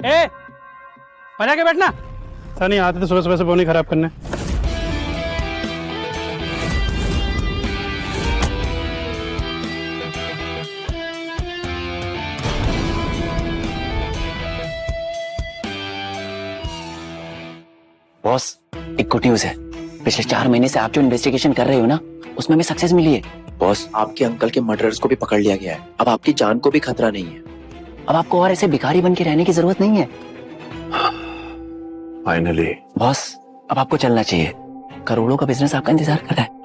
ए, बजा के बैठना। सर नहीं आते तो सुबह सुबह से फोन ही खराब करने। बॉस, एक गुड न्यूज है। पिछले 4 महीने से आप जो इन्वेस्टिगेशन कर रहे हो ना, उसमें हमें सक्सेस मिली है। बॉस, आपके अंकल के मर्डरर्स को भी पकड़ लिया गया है। अब आपकी जान को भी खतरा नहीं है। अब आपको और ऐसे भिखारी बन के रहने की जरूरत नहीं है। फाइनली बॉस, अब आपको चलना चाहिए। करोड़ों का बिजनेस आपका इंतजार कर रहा है।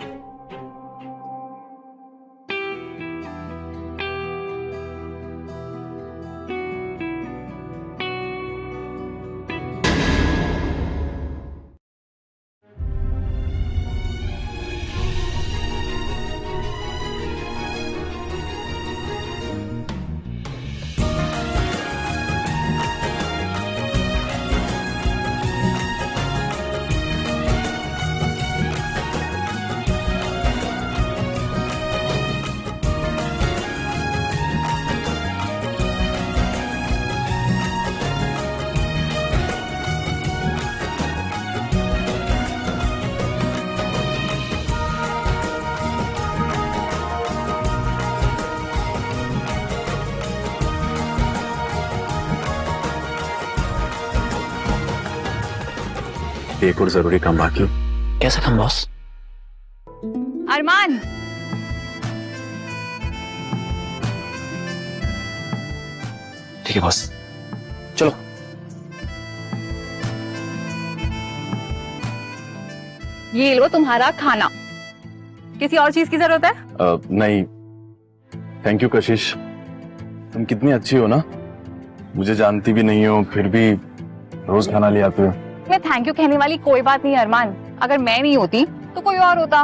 एक और जरूरी काम बाकी। कैसा काम बॉस? अरमान, ठीक है बॉस, चलो। ये लो तुम्हारा खाना। किसी और चीज की जरूरत है? नहीं थैंक यू कशिश, तुम कितनी अच्छी हो ना। मुझे जानती भी नहीं हो फिर भी रोज खाना ले आते हो। मैं थैंक यू कहने वाली कोई बात नहीं अरमान। अगर मैं नहीं होती तो कोई और होता।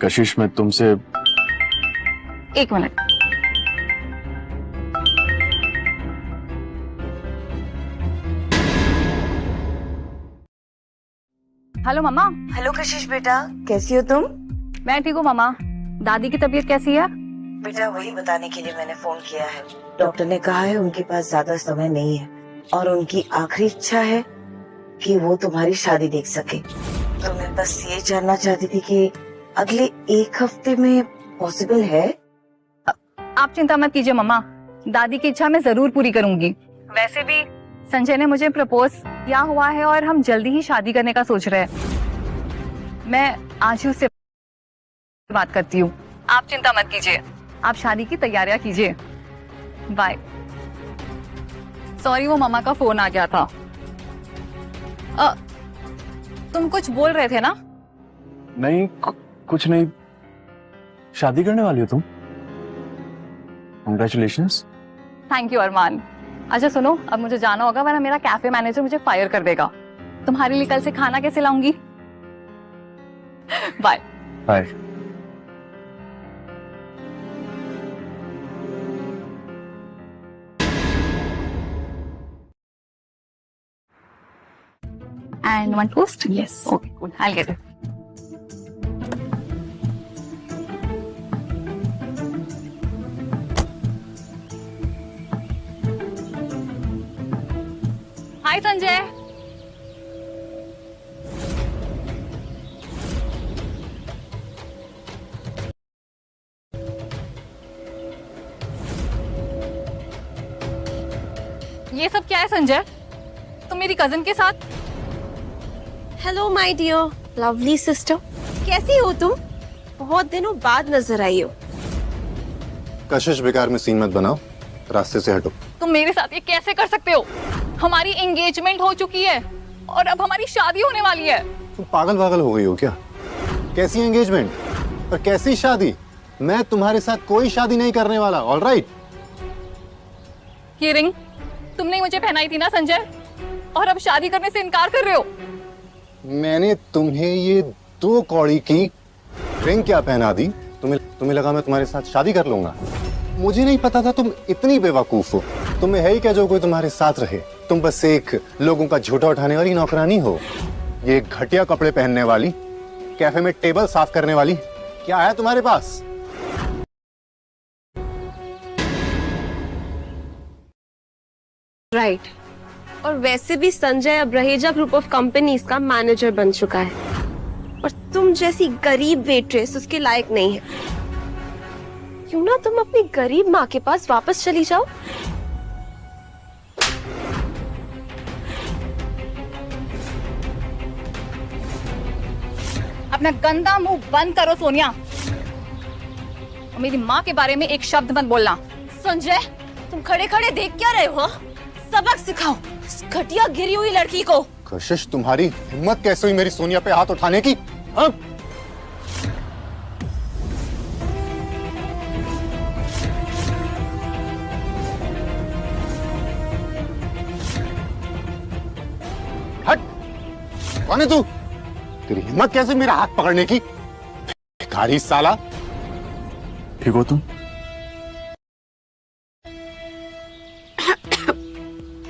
कशिश, मैं तुमसे 1 मिनट। हेलो मम्मा। हेलो कशिश बेटा, कैसी हो तुम? मैं ठीक हूँ मम्मा। दादी की तबीयत कैसी है? बेटा वही बताने के लिए मैंने फोन किया है। डॉक्टर ने कहा है उनके पास ज्यादा समय नहीं है और उनकी आखिरी इच्छा है कि वो तुम्हारी शादी देख सके। तो मैं बस ये जानना चाहती थी कि अगले 1 हफ्ते में पॉसिबल है? आप चिंता मत कीजिए मम्मा, दादी की इच्छा मैं जरूर पूरी करूंगी। वैसे भी संजय ने मुझे प्रपोज किया हुआ है और हम जल्दी ही शादी करने का सोच रहे हैं। मैं आज ही उससे बात करती हूँ। आप चिंता मत कीजिए, आप शादी की तैयारियां कीजिए। बाय। सॉरी, वो मम्मा का फोन आ गया था। तुम कुछ बोल रहे थे ना? नहीं कुछ नहीं। शादी करने वाली हो तुम? कांग्रेचुलेशंस। थैंक यू अरमान। अच्छा सुनो, अब मुझे जाना होगा वरना मेरा कैफे मैनेजर मुझे फायर कर देगा। तुम्हारे लिए कल से खाना कैसे लाऊंगी? Bye bye. And one toast? Yes. Okay, cool. I'll get it. Hi, Sanjay. ये सब क्या है संजय? तुम मेरी कजिन के साथ? Hello my dear lovely sister, कैसी हो तुम? बहुत दिनों बाद नजर आई हो। कशिश, बेकार में सीन मत बनाओ, रास्ते से हटो। तुम मेरे साथ ये कैसे कर सकते हो? हमारी एंगेजमेंट हो चुकी है और अब हमारी शादी होने वाली है। तुम पागल वागल हो गई हो क्या? कैसी एंगेजमेंट और कैसी शादी? मैं तुम्हारे साथ कोई शादी नहीं करने वाला। ऑलराइट? ये रिंग तुमने ही मुझे पहनाई थी ना संजय, और अब शादी करने से इनकार कर रहे हो? मैंने तुम्हें ये 2 कौड़ी की रिंग क्या पहना दी? तुम्हें लगा मैं तुम्हारे साथ शादी कर लूंगा? मुझे नहीं पता था तुम इतनी बेवकूफ हो। तुम्हें है ही क्या जो कोई तुम्हारे साथ रहे? तुम बस एक लोगों का झूठा उठाने वाली नौकरानी हो। ये घटिया कपड़े पहनने वाली, कैफे में टेबल साफ करने वाली, क्या है तुम्हारे पास? राइट। और वैसे भी संजय अब रहेजा ग्रुप ऑफ कंपनीज का मैनेजर बन चुका है और तुम जैसी गरीब वेट्रेस उसके लायक नहीं है। क्यों ना तुम अपनी गरीब माँ के पास वापस चली जाओ। अपना गंदा मुंह बंद करो सोनिया, और मेरी माँ के बारे में एक शब्द मत बोलना। संजय, तुम खड़े खड़े देख क्या रहे हो? हाँ? सबक सिखाओ इस घटिया गिरी हुई लड़की को। कशिश, तुम्हारी हिम्मत कैसे हुई मेरी सोनिया पे हाथ उठाने की? हाँ? हट! कौन है तू? तेरी हिम्मत कैसे मेरा हाथ पकड़ने की? भिखारी साला! ठीक हो तुम?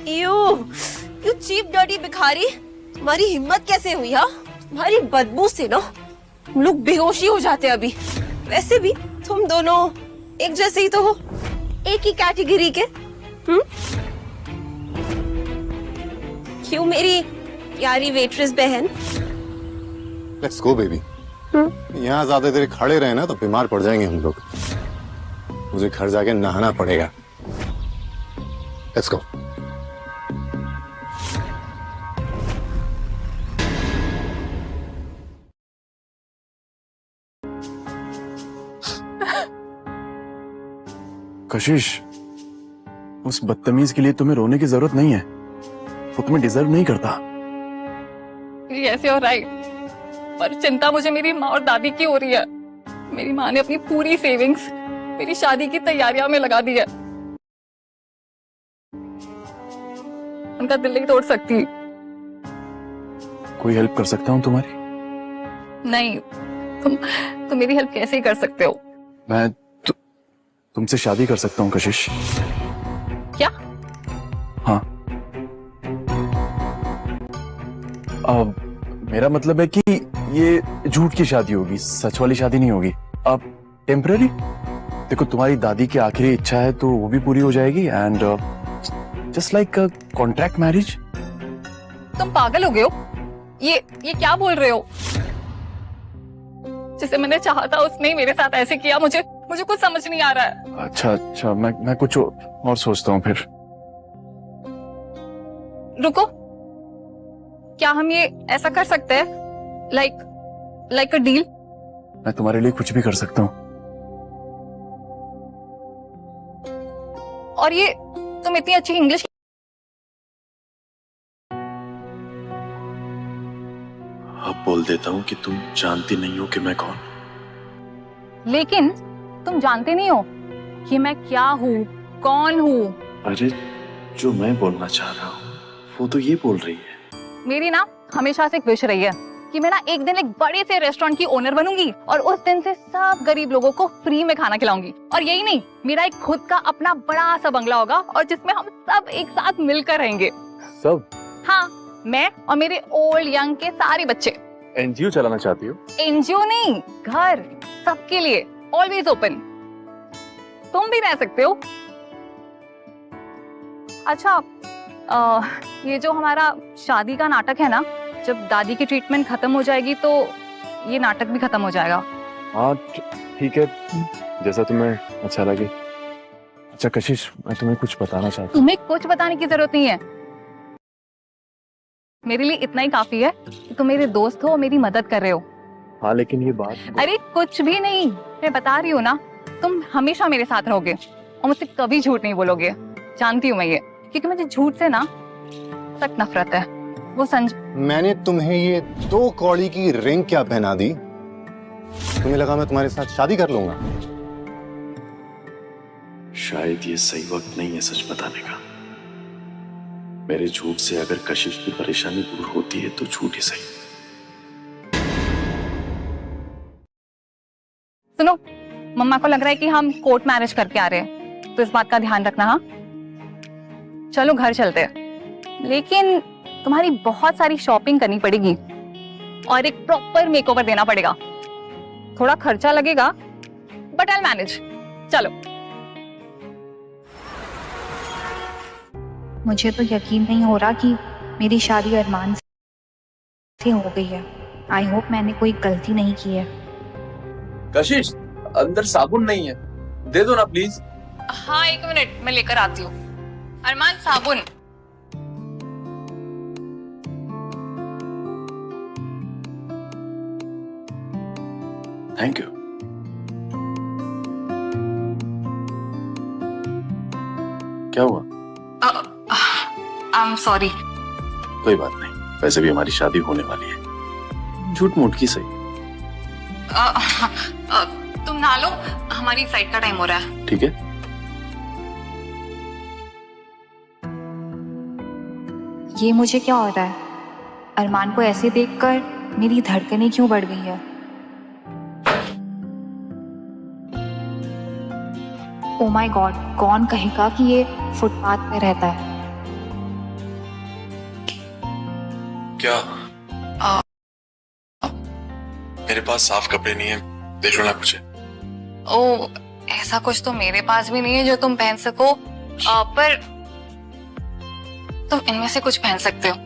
यू चीप डर्टी भिखारी, तुम्हारी हिम्मत कैसे हुई? हाँ, तुम्हारी बदबू से ना हम लोग बेहोशी हो जाते हैं अभी। वैसे भी तुम दोनों एक जैसे ही तो हो, एक ही कैटेगरी के। क्यों मेरी प्यारी वेट्रेस बहन? Let's go baby. यहाँ ज्यादा देर खड़े रहे ना तो बीमार पड़ जाएंगे हम लोग। मुझे घर जाके नहाना पड़ेगा। Let's go. कशिश, उस बदतमीज के लिए तुम्हें रोने की जरूरत नहीं है। वो तुम्हें डिजर्व नहीं करता। ऐसे हो राइट, पर चिंता मुझे मेरी माँ और दादी की हो रही है। मेरी माँ ने अपनी पूरी सेविंग्स मेरी शादी की तैयारियों में लगा दी है। उनका दिल नहीं तोड़ सकती। कोई हेल्प कर सकता हूँ तुम्हारी? नहीं, तुम मेरी हेल्प कैसे ही कर सकते हो? मैं तुमसे शादी कर सकता हूँ कशिश। क्या? हाँ। अब मेरा मतलब है कि ये झूठ की शादी होगी, सच वाली शादी नहीं होगी। अब टेम्पररी। देखो, तुम्हारी दादी की आखिरी इच्छा है तो वो भी पूरी हो जाएगी। And just like contract marriage. तुम पागल हो गए हो? ये क्या बोल रहे हो? जिसे मैंने चाहा था उसने ही मेरे साथ ऐसे किया। मुझे कुछ समझ नहीं आ रहा है। अच्छा, मैं कुछ और सोचता हूँ फिर। रुको, क्या हम ये ऐसा कर सकते हैं, लाइक अ डील? मैं तुम्हारे लिए कुछ भी कर सकता हूँ। और ये तुम इतनी अच्छी इंग्लिश। अब बोल देता हूँ कि तुम जानती नहीं हो कि मैं कौन। लेकिन तुम जानते नहीं हो कि मैं क्या हूँ, कौन हूँ। अरे, जो मैं बोलना चाह रहा हूँ वो तो ये बोल रही है। मेरी ना हमेशा से एक विश रही है कि मैं ना एक दिन एक बड़े से रेस्टोरेंट की ओनर बनूंगी और उस दिन से सब गरीब लोगों को फ्री में खाना खिलाऊंगी। और यही नहीं, मेरा एक खुद का अपना बड़ा सा बंगला होगा और जिसमें हम सब एक साथ मिलकर रहेंगे। सब? हाँ, मैं और मेरे ओल्ड यंग के सारे बच्चे। एनजीओ चलाना चाहती हो? एनजीओ नहीं, घर सबके लिए, ऑलवेज ओपन। तुम भी रह सकते हो। अच्छा, ये जो हमारा शादी का नाटक है ना, जब दादी की ट्रीटमेंट खत्म हो जाएगी तो ये नाटक भी खत्म हो जाएगा। हाँ ठीक है, जैसा तुम्हें अच्छा लगे। अच्छा कशिश, मैं तुम्हें कुछ बताना चाहता हूँ। तुम्हें कुछ बताने की जरूरत नहीं है। मेरे लिए इतना ही काफी है कि तुम मेरे दोस्त हो और मेरी मदद कर रहे हो। हाँ, लेकिन ये बात। अरे कुछ भी नहीं, मैं बता रही हूँ ना, तुम हमेशा मेरे साथ रहोगे और मुझसे कभी झूठ नहीं बोलोगे। जानती हूँ मैं ये, क्योंकि मुझे झूठ से ना सख्त नफरत है। वो मैंने तुम्हें ये 2 कौड़ी की रिंग क्या पहना दी? तुम्हें लगा मैं तुम्हारे साथ शादी कर लूंगा? शायद ये सही वक्त नहीं है सच बताने का। मेरे झूठ से अगर कशिश की परेशानी दूर होती है तो झूठ ही सही। सुनो, मम्मा को लग रहा है कि हम कोर्ट मैरिज करके आ रहे हैं, तो इस बात का ध्यान रखना। हाँ, चलो घर चलते हैं, लेकिन तुम्हारी बहुत सारी शॉपिंग करनी पड़ेगी और एक प्रॉपर मेकओवर देना पड़ेगा। थोड़ा खर्चा लगेगा, बट आई मैनेज। चलो। मुझे तो यकीन नहीं हो रहा कि मेरी शादी अरमान से हो गई है। आई होप मैंने कोई गलती नहीं की है। कशिश, अंदर साबुन नहीं है, दे दो ना प्लीज। हाँ 1 मिनट, मैं लेकर आती हूँ। अरमान साबुन। Thank you. क्या हुआ? I am sorry. कोई बात नहीं, वैसे भी हमारी शादी होने वाली है, झूठ मूठ की सही। तुम नहा लो, हमारी फ्लाइट का टाइम हो रहा है। ठीक है। ये मुझे क्या हो रहा है? अरमान को ऐसे देखकर मेरी धड़कनें क्यों बढ़ गई है? ओ माय गॉड, कौन कहेगा कि ये फुटपाथ पे रहता है? क्या? मेरे पास साफ कपड़े नहीं है, देख लो ना मुझे। ओ, ऐसा कुछ तो मेरे पास भी नहीं है जो तुम पहन सको, पर तुम इनमें से कुछ पहन सकते हो।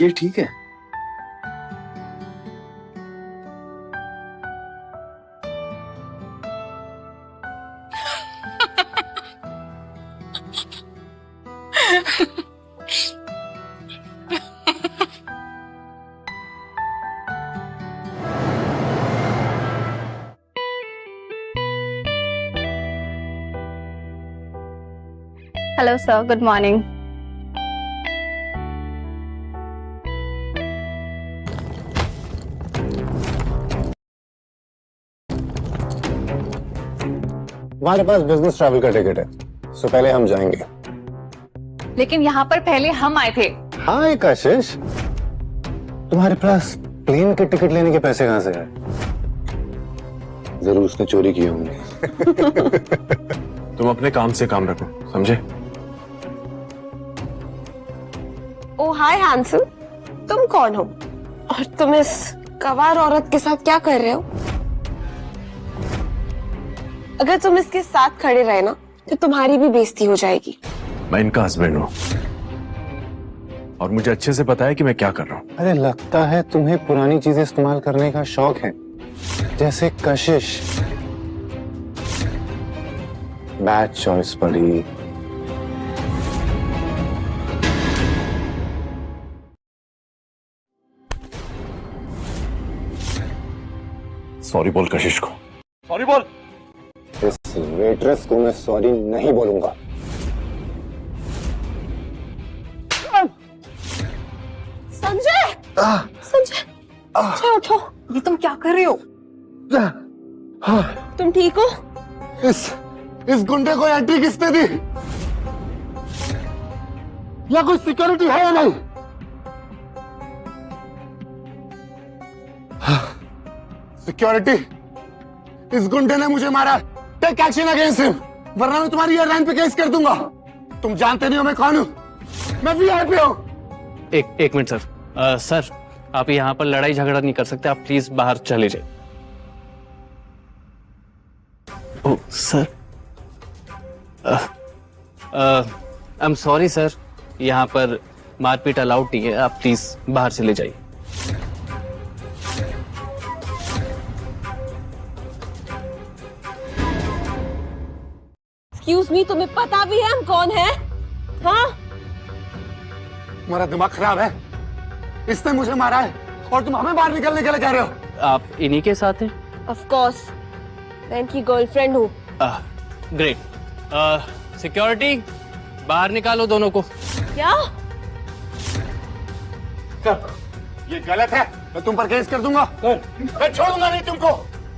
ये ठीक है। Hello sir, good morning. हमारे पास बिजनेस ट्रैवल का टिकट है, सो पहले हम जाएंगे। लेकिन यहाँ पर पहले हम आए थे। हाय कशिश, तुम्हारे पास प्लेन के टिकट लेने के पैसे कहाँ से आए? जरूर उसने चोरी किए होंगे। तुम अपने काम से काम रखो, समझे? ओ हाय हैंसम, तुम कौन हो और तुम इस गवार औरत के साथ क्या कर रहे हो? अगर तुम इसके साथ खड़े रहे ना तो तुम्हारी भी बेइज्जती हो जाएगी। मैं इनका हस्बैंड हूँ और मुझे अच्छे से पता है कि मैं क्या कर रहा हूँ। अरे लगता है तुम्हें पुरानी चीजें इस्तेमाल करने का शौक है, जैसे कशिश। बैड चॉइस पड़ी। सॉरी बोल कशिश को, सॉरी बोल। इस वेट्रेस को मैं सॉरी नहीं बोलूंगा। संजय, संजय, संजय उठो। ये तुम क्या कर रहे हो? तुम ठीक हो? इस गुंडे को एंट्री किसने दी? या कोई सिक्योरिटी है या नहीं? सिक्योरिटी, इस गुंडे ने मुझे मारा। टेक एक्शन अगेंस्ट हिम, वरना मैं तुम्हारी एयरलाइन पे केस कर दूंगा। तुम जानते नहीं हो मैं कौन हूं? मैं वीआईपी हूं। एक मिनट सर। सर, आप यहाँ पर लड़ाई झगड़ा नहीं कर सकते, आप प्लीज बाहर चले जाइए। Oh sir, I am sorry sir, यहाँ पर मारपीट अलाउड नहीं है, आप प्लीज बाहर चले जाइए। एक्सक्यूज मी, तुम्हें पता भी है हम कौन हैं? हाँ? तुम्हारा दिमाग खराब है। इसने मुझे मारा है और तुम हमें बाहर निकलने के लिए कह रहे हो। आप इन्हीं के साथ हैं? ऑफ कोर्स, मैं इनकी गर्लफ्रेंड हूँ। ग्रेट। सिक्योरिटी, बाहर निकालो दोनों को। क्या? ये गलत है, मैं तुम पर केस कर दूंगा। मैं छोड़ूंगा नहीं तुमको,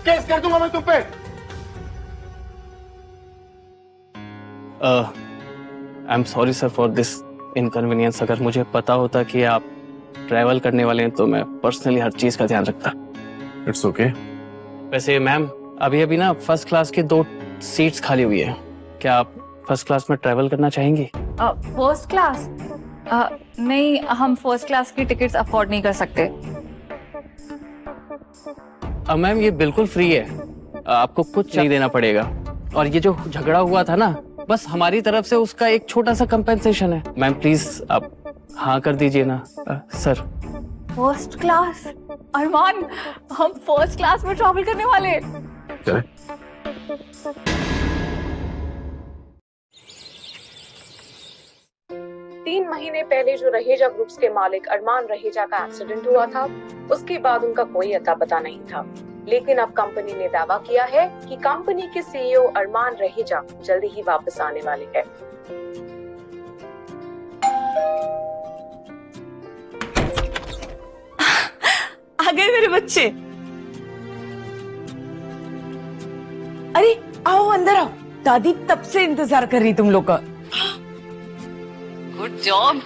केस कर दूंगा मैं तुम पे। I am sorry sir for this inconvenience. अगर मुझे पता होता कि आप ट्रैवल करने वाले हैं तो मैं पर्सनली हर चीज का ध्यान रखता। It's okay. वैसे मैम, अभी ना फर्स्ट क्लास की 2 सीट्स खाली हुई है, क्या आप फर्स्ट क्लास में ट्रैवल करना चाहेंगी? First class? नहीं, हम फर्स्ट क्लास की टिकट्स अफोर्ड नहीं कर सकते। मैम ये बिल्कुल फ्री है, आपको कुछ नहीं देना पड़ेगा। और ये जो झगड़ा हुआ था ना, बस हमारी तरफ से उसका एक छोटा सा कंपेंसेशन है। मैम प्लीज आप हाँ कर दीजिए ना। Sir first class? अरमान, हम फर्स्ट क्लास में ट्रैवल करने वाले हैं। चले। तीन महीने पहले जो रहेजा ग्रुप्स के मालिक अरमान रहेजा का एक्सीडेंट हुआ था, उसके बाद उनका कोई अता पता नहीं था। लेकिन अब कंपनी ने दावा किया है कि कंपनी के सीईओ अरमान रहेजा जल्दी ही वापस आने वाले हैं। आ गए मेरे बच्चे। अरे आओ अंदर आओ, दादी तब से इंतजार कर रही तुम लोग का। Good job,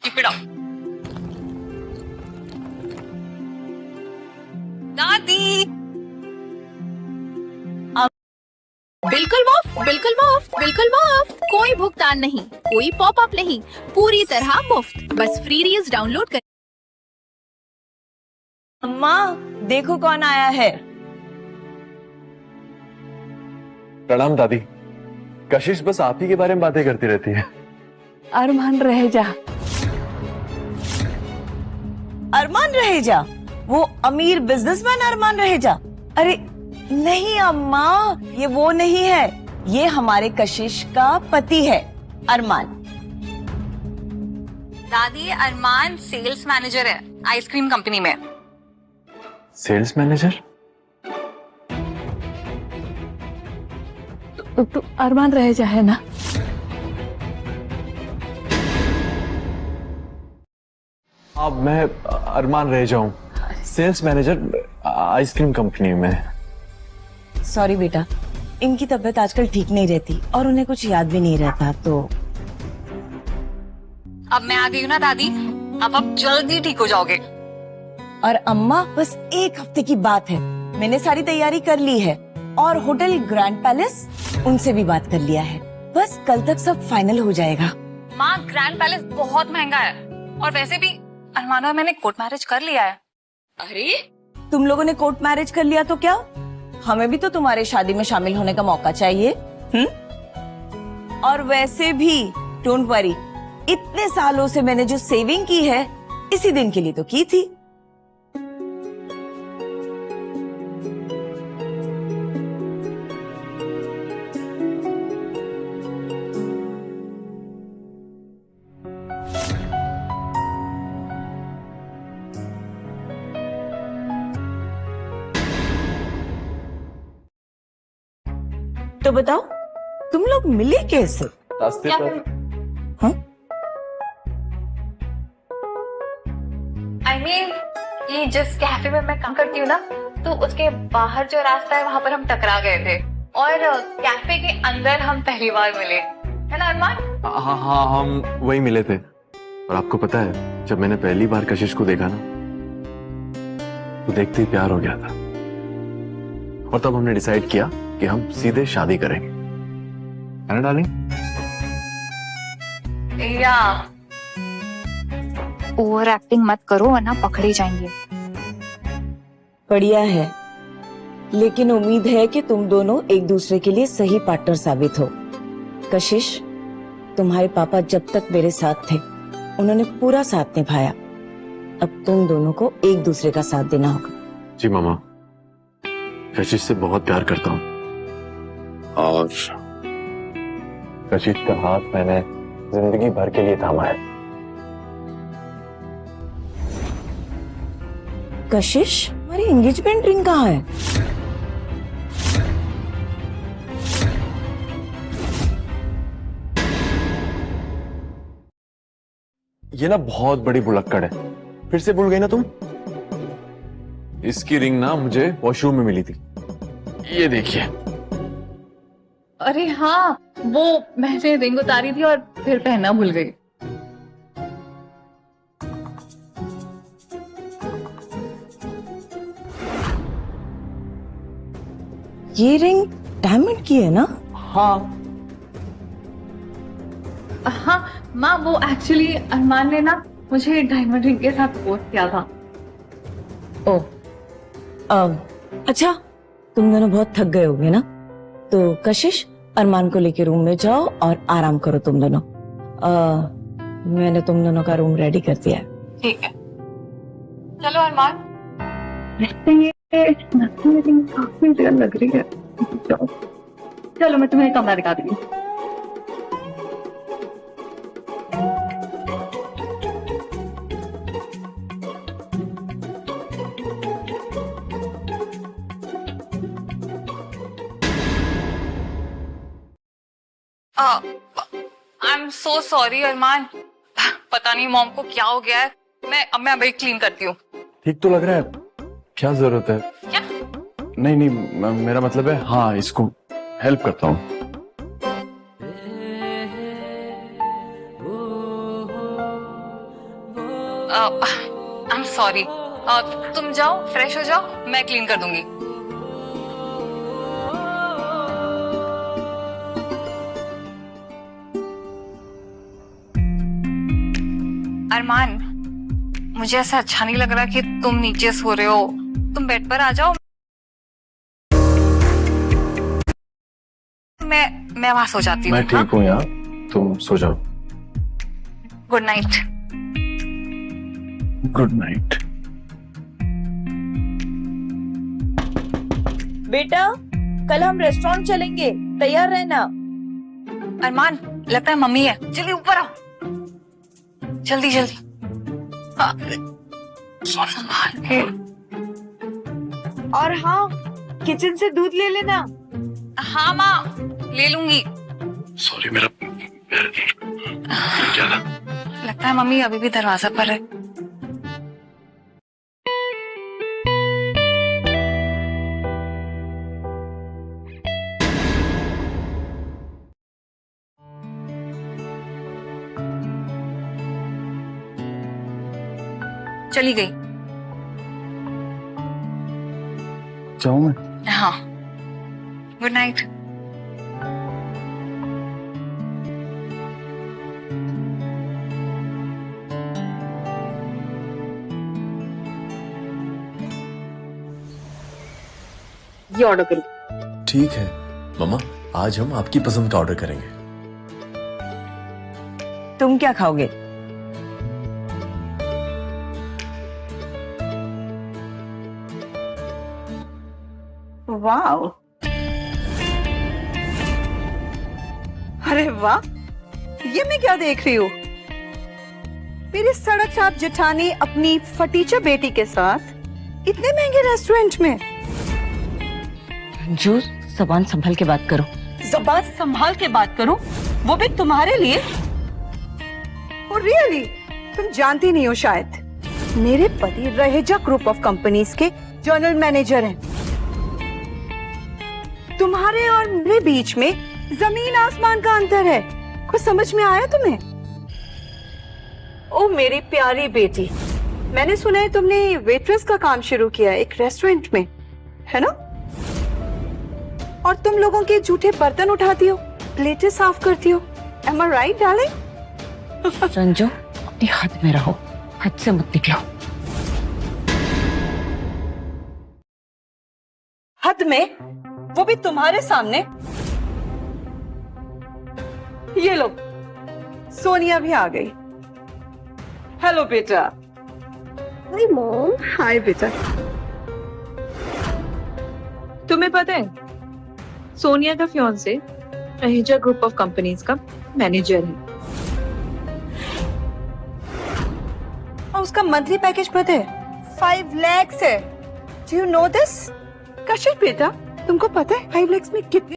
keep it up. दादी बिल्कुल मुफ्त, बिल्कुल मुफ्त, बिल्कुल मुफ्त। कोई भुगतान नहीं, कोई पॉपअप नहीं, पूरी तरह मुफ्त। बस फ्री रील्स डाउनलोड कर। अम्मा देखो कौन आया है। प्रणाम दादी। कशिश बस आप ही के बारे में बातें करती रहती है। अरमान रहेजा। अरमान रहेजा? वो अमीर बिजनेसमैन अरमान रहेजा? अरे नहीं अम्मा, ये वो नहीं है, ये हमारे कशिश का पति है अरमान। दादी अरमान सेल्स मैनेजर है आइसक्रीम कंपनी में। Sales manager? तो अरमान रहेजा है ना? अब मैं अरमान रह जाऊं, सेल्स मैनेजर आइसक्रीम कंपनी में। सॉरी बेटा, इनकी तबीयत आजकल ठीक नहीं रहती और उन्हें कुछ याद भी नहीं रहता, तो अब मैं आ गई हूँ ना दादी, अब जल्दी ठीक हो जाओगे। और अम्मा बस एक हफ्ते की बात है, मैंने सारी तैयारी कर ली है और होटल ग्रैंड पैलेस उनसे भी बात कर लिया है, बस कल तक सब फाइनल हो जाएगा। माँ ग्रैंड पैलेस बहुत महंगा है और वैसे भी अरमान और मैंने कोर्ट मैरिज कर लिया है। अरे तुम लोगों ने कोर्ट मैरिज कर लिया तो क्या, हमें भी तो तुम्हारे शादी में शामिल होने का मौका चाहिए। और वैसे भी डोंट वरी, इतने सालों से मैंने जो सेविंग की है इसी दिन के लिए तो की थी। तो बताओ तुम लोग मिले कैसे? रास्ते पर। I mean, ये जिस कैफे में मैं काम करती हूँ ना, तो उसके बाहर जो रास्ता है वहाँ पर हम टकरा गए थे और कैफे के अंदर हम पहली बार मिले, है ना अरमान? हाँ हाँ, हम वही मिले थे। और आपको पता है, जब मैंने पहली बार कशिश को देखा ना, तो देखते ही प्यार हो गया था। और तब हमने डिसाइड किया कि हम सीधे शादी करेंगे, है ना डार्लिंग? या ओवर एक्टिंग मत करो वरना पकड़े जाएंगे। बढ़िया है, लेकिन उम्मीद है कि तुम दोनों एक दूसरे के लिए सही पार्टनर साबित हो। कशिश, तुम्हारे पापा जब तक मेरे साथ थे उन्होंने पूरा साथ निभाया, अब तुम दोनों को एक दूसरे का साथ देना होगा। जी मामा, कशिश से बहुत प्यार करता हूँ और कशिश का हाथ मैंने जिंदगी भर के लिए थामा है। कशिश, हमारी एंगेजमेंट रिंग कहाँ है? ये ना बहुत बड़ी भुलक्कड़ है, फिर से भूल गई ना तुम? इसकी रिंग ना मुझे वॉशरूम में मिली थी, ये देखिए। अरे हाँ, वो मैंने रिंग उतारी थी और फिर पहनना भूल गई। ये रिंग डायमंड की है ना? हाँ। हाँ माँ, वो एक्चुअली अरमान ने ना मुझे डायमंड रिंग के साथ पोस्ट किया था। ओ, अच्छा, तुम दोनों बहुत थक गए होगे ना, तो कशिश अरमान को लेके रूम में जाओ और आराम करो तुम दोनों। मैंने तुम दोनों का रूम रेडी कर दिया है। ठीक है, चलो अरमान। काफी देर लग रही है। चलो मैं तुम्हें कमरा दिखा दूंगी। आई एम सो सॉरी अरमान, पता नहीं मॉम को क्या हो गया है। मैं अभी क्लीन करती हूँ। ठीक तो लग रहा है, क्या जरूरत है? क्या? नहीं नहीं, मेरा मतलब है हाँ, इसको हेल्प करता हूँ। आई एम सॉरी, तुम जाओ फ्रेश हो जाओ, मैं क्लीन कर दूंगी। अरमान, मुझे ऐसा अच्छा नहीं लग रहा कि तुम नीचे सो रहे हो। तुम बेड पर आ जाओ, मैं वहां सो जाती हूँ। मैं ठीक हूँ यार, तुम सो जाओ। Good night. Good night. बेटा, कल हम रेस्टोरेंट चलेंगे, तैयार रहना। अरमान, लगता है मम्मी है, जल्दी ऊपर आओ, जल्दी जल्दी। संभाल के। और हाँ, किचन से दूध ले लेना। हाँ माँ, ले लूंगी। सॉरी, मेरा क्या था? लगता है मम्मी अभी भी दरवाजा पर है। चली गई। जाऊँ मैं? हाँ, गुड नाइट। ये ऑर्डर करो। ठीक है मम्मा, आज हम आपकी पसंद का ऑर्डर करेंगे। तुम क्या खाओगे? वाह, अरे वाह, ये मैं क्या देख रही हूँ? मेरी सड़क छाप जेठानी अपनी फटीचा बेटी के साथ इतने महंगे रेस्टोरेंट में। जो जबान संभल के बात करो। जबान संभाल के बात करो, वो भी तुम्हारे लिए। और रियली, तुम जानती नहीं हो शायद, मेरे पति रहेजा ग्रुप ऑफ कंपनीज के जनरल मैनेजर हैं। तुम्हारे और मेरे बीच में जमीन आसमान का अंतर है। कुछ समझ में आया तुम्हें? ओ मेरी प्यारी बेटी, मैंने सुना है तुमने वेट्रेस का काम शुरू किया एक रेस्टोरेंट में, है ना? और तुम लोगों के जूठे बर्तन उठाती हो, प्लेटें साफ करती हो। Am I right, darling? Sanju, अपनी हद में रहो, हद से मत निकलो। हद में? वो भी तुम्हारे सामने? ये लो, सोनिया भी आ गई। हेलो बेटा। Hi mom. हाय बेटा। तुम्हें पता है, सोनिया का fiance Raheja group of companies का मैनेजर है। और उसका मंथली पैकेज पता है 5 लाख है। Do you know this? कशिश बेटा, तुमको पता है 5 लाख में कितने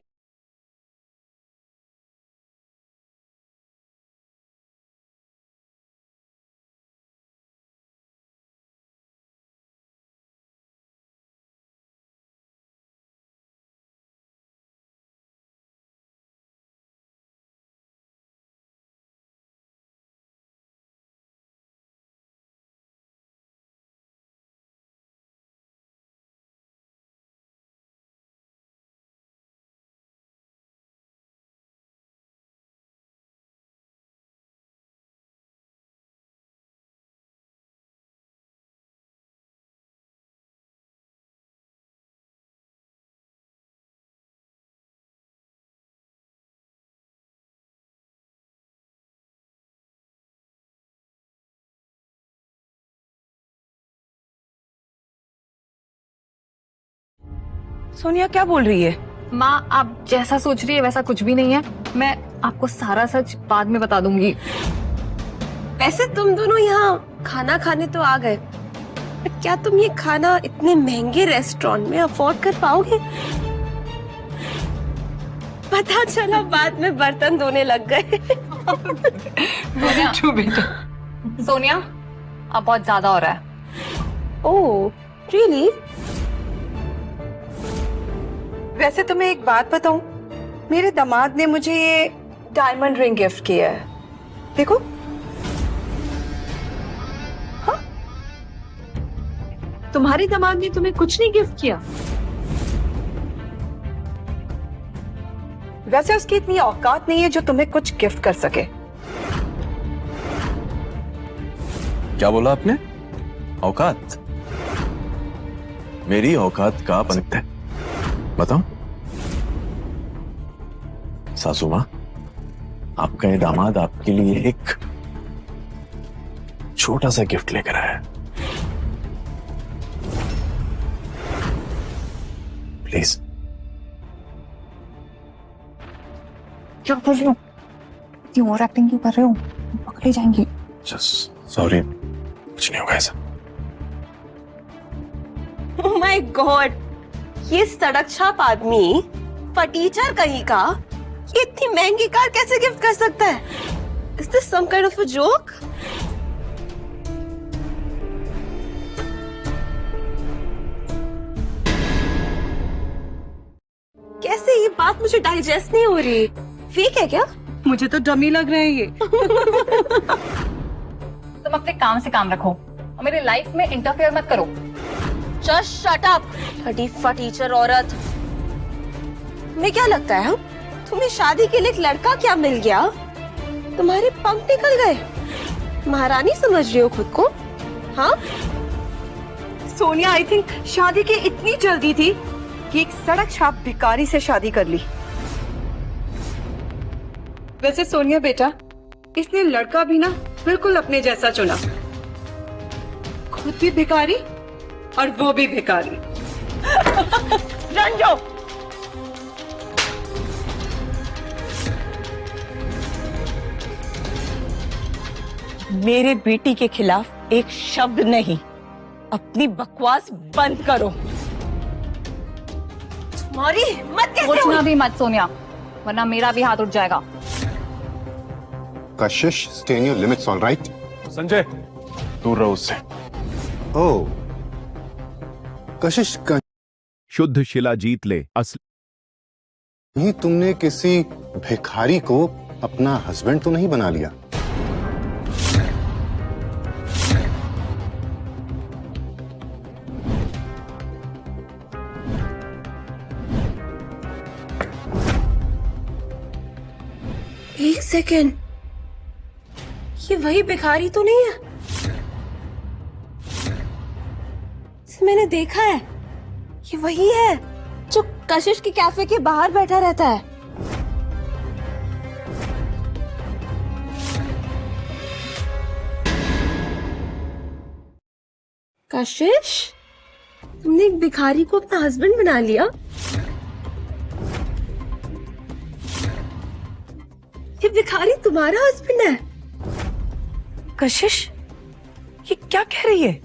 सोनिया क्या बोल रही है? माँ, आप जैसा सोच रही है वैसा कुछ भी नहीं है। मैं आपको सारा सच बाद में बता दूंगी। वैसे तुम दोनों यहाँ खाना खाने तो आ गए, पर क्या तुम ये खाना इतने महंगे रेस्टोरेंट में अफोर्ड कर पाओगे? पता चला बाद में बर्तन धोने लग गए। सोनिया, अब बहुत ज्यादा हो रहा है। ओह, रियली? वैसे तुम्हें एक बात बताऊं, मेरे दामाद ने मुझे ये डायमंड रिंग गिफ्ट किया है। देखो। हाँ? तुम्हारे दामाद ने तुम्हें कुछ नहीं गिफ्ट किया? वैसे उसकी इतनी औकात नहीं है जो तुम्हें कुछ गिफ्ट कर सके। क्या बोला आपने? औकात? मेरी औकात का पंत है, बताओ। सासू माँ, आपका ये दामाद आपके लिए एक छोटा सा गिफ्ट लेकर आया है। प्लीज। क्या कर रहे हो? इतनी ओवर एक्टिंग क्यों कर रहे हो? पकड़े जाएंगी। सॉरी, कुछ नहीं होगा ऐसा। ओह माय गॉड, ये सड़क छाप आदमी, फटीचर कहीं का, ये इतनी महंगी कार कैसे गिफ्ट कर सकता है? Is this some kind of a joke? कैसे ये बात मुझे डाइजेस्ट नहीं हो रही? फेक है क्या? मुझे तो डमी लग रहा है ये। तुम अपने काम से काम रखो और मेरी लाइफ में इंटरफेयर मत करो। Just shut up, थर्टी फटीचर औरत। तुम्हें क्या लगता है तुम्हें शादी के लिए एक लड़का क्या मिल गया? तुम्हारे पंख निकल गए? महारानी समझ रही हो खुद को? हाँ? सोनिया, आई थिंक शादी की इतनी जल्दी थी कि एक सड़क छाप भिखारी से शादी कर ली। वैसे सोनिया बेटा, इसने लड़का भी ना बिल्कुल अपने जैसा चुना। खुद भी भिखारी और वो भी भिखारी। रंजो, मेरे बेटी के खिलाफ एक शब्द नहीं। अपनी बकवास बंद करो। तुम्हारी हिम्मत कैसे सोचना हुई? भी मत सोनिया, वरना मेरा भी हाथ उठ जाएगा। कशिश, stay in your limits, all right? Sanjay, दूर रहो उससे। Oh, कशिश, शुद्ध शिलाजीत ले कहीं तुमने किसी भिखारी को अपना हस्बैंड तो नहीं बना लिया? एक सेकेंड, ये वही भिखारी तो नहीं है? इसे मैंने देखा है। ये वही है जो कशिश के कैफे के बाहर बैठा रहता है। कशिश, तुमने एक भिखारी को अपना हस्बैंड बना लिया? ये भिखारी तुम्हारा हस्बैंड है? कशिश, ये क्या कह रही है?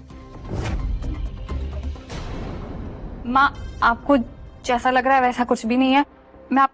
माँ, आपको जैसा लग रहा है वैसा कुछ भी नहीं है। मैं आप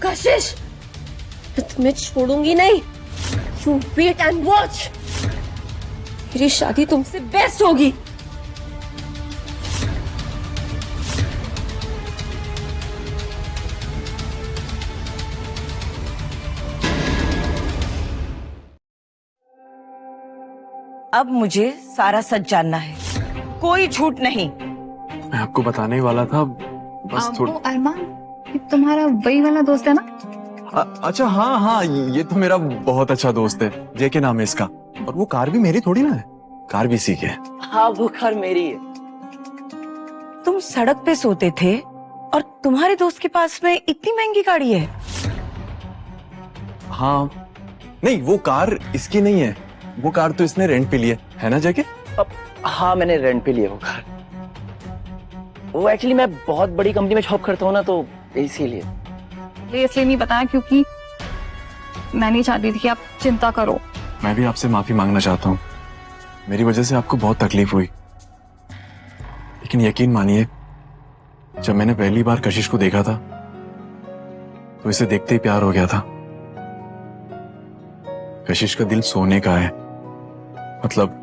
कशिश, मैं तुम्हें छोड़ूंगी नहीं। यू वेट एंड वॉच, मेरी शादी तुमसे बेस्ट होगी। अब मुझे सारा सच जानना है, कोई झूठ नहीं। मैं आपको बताने ही वाला था, बस थोड़ा। अरमान, ये तुम्हारा वही वाला दोस्त है ना? अच्छा हाँ हाँ, ये तो मेरा बहुत अच्छा दोस्त है, जे के नाम है इसका। और वो कार भी मेरी थोड़ी ना है, कार भी इसी की है। हाँ वो कार मेरी है। तुम सड़क पे सोते थे और तुम्हारे दोस्त के पास में इतनी महंगी गाड़ी है? हाँ नहीं, वो कार इसकी नहीं है, वो कार तो इसने रेंट पे ली है ना जेके? हाँ मैंने रेंट पे लिया वो कार। वो एक्चुअली मैं बहुत बड़ी कंपनी में जॉब करता हूँ ना, तो इसीलिए। इसलिए नहीं बताया क्योंकि मैं नहीं चाहती थी कि आप चिंता करो। मैं भी आपसे माफी मांगना चाहता हूँ, मेरी वजह से आपको बहुत तकलीफ हुई। लेकिन यकीन मानिए, जब मैंने पहली बार कशिश को देखा था तो इसे देखते ही प्यार हो गया था। कशिश का दिल सोने का है, मतलब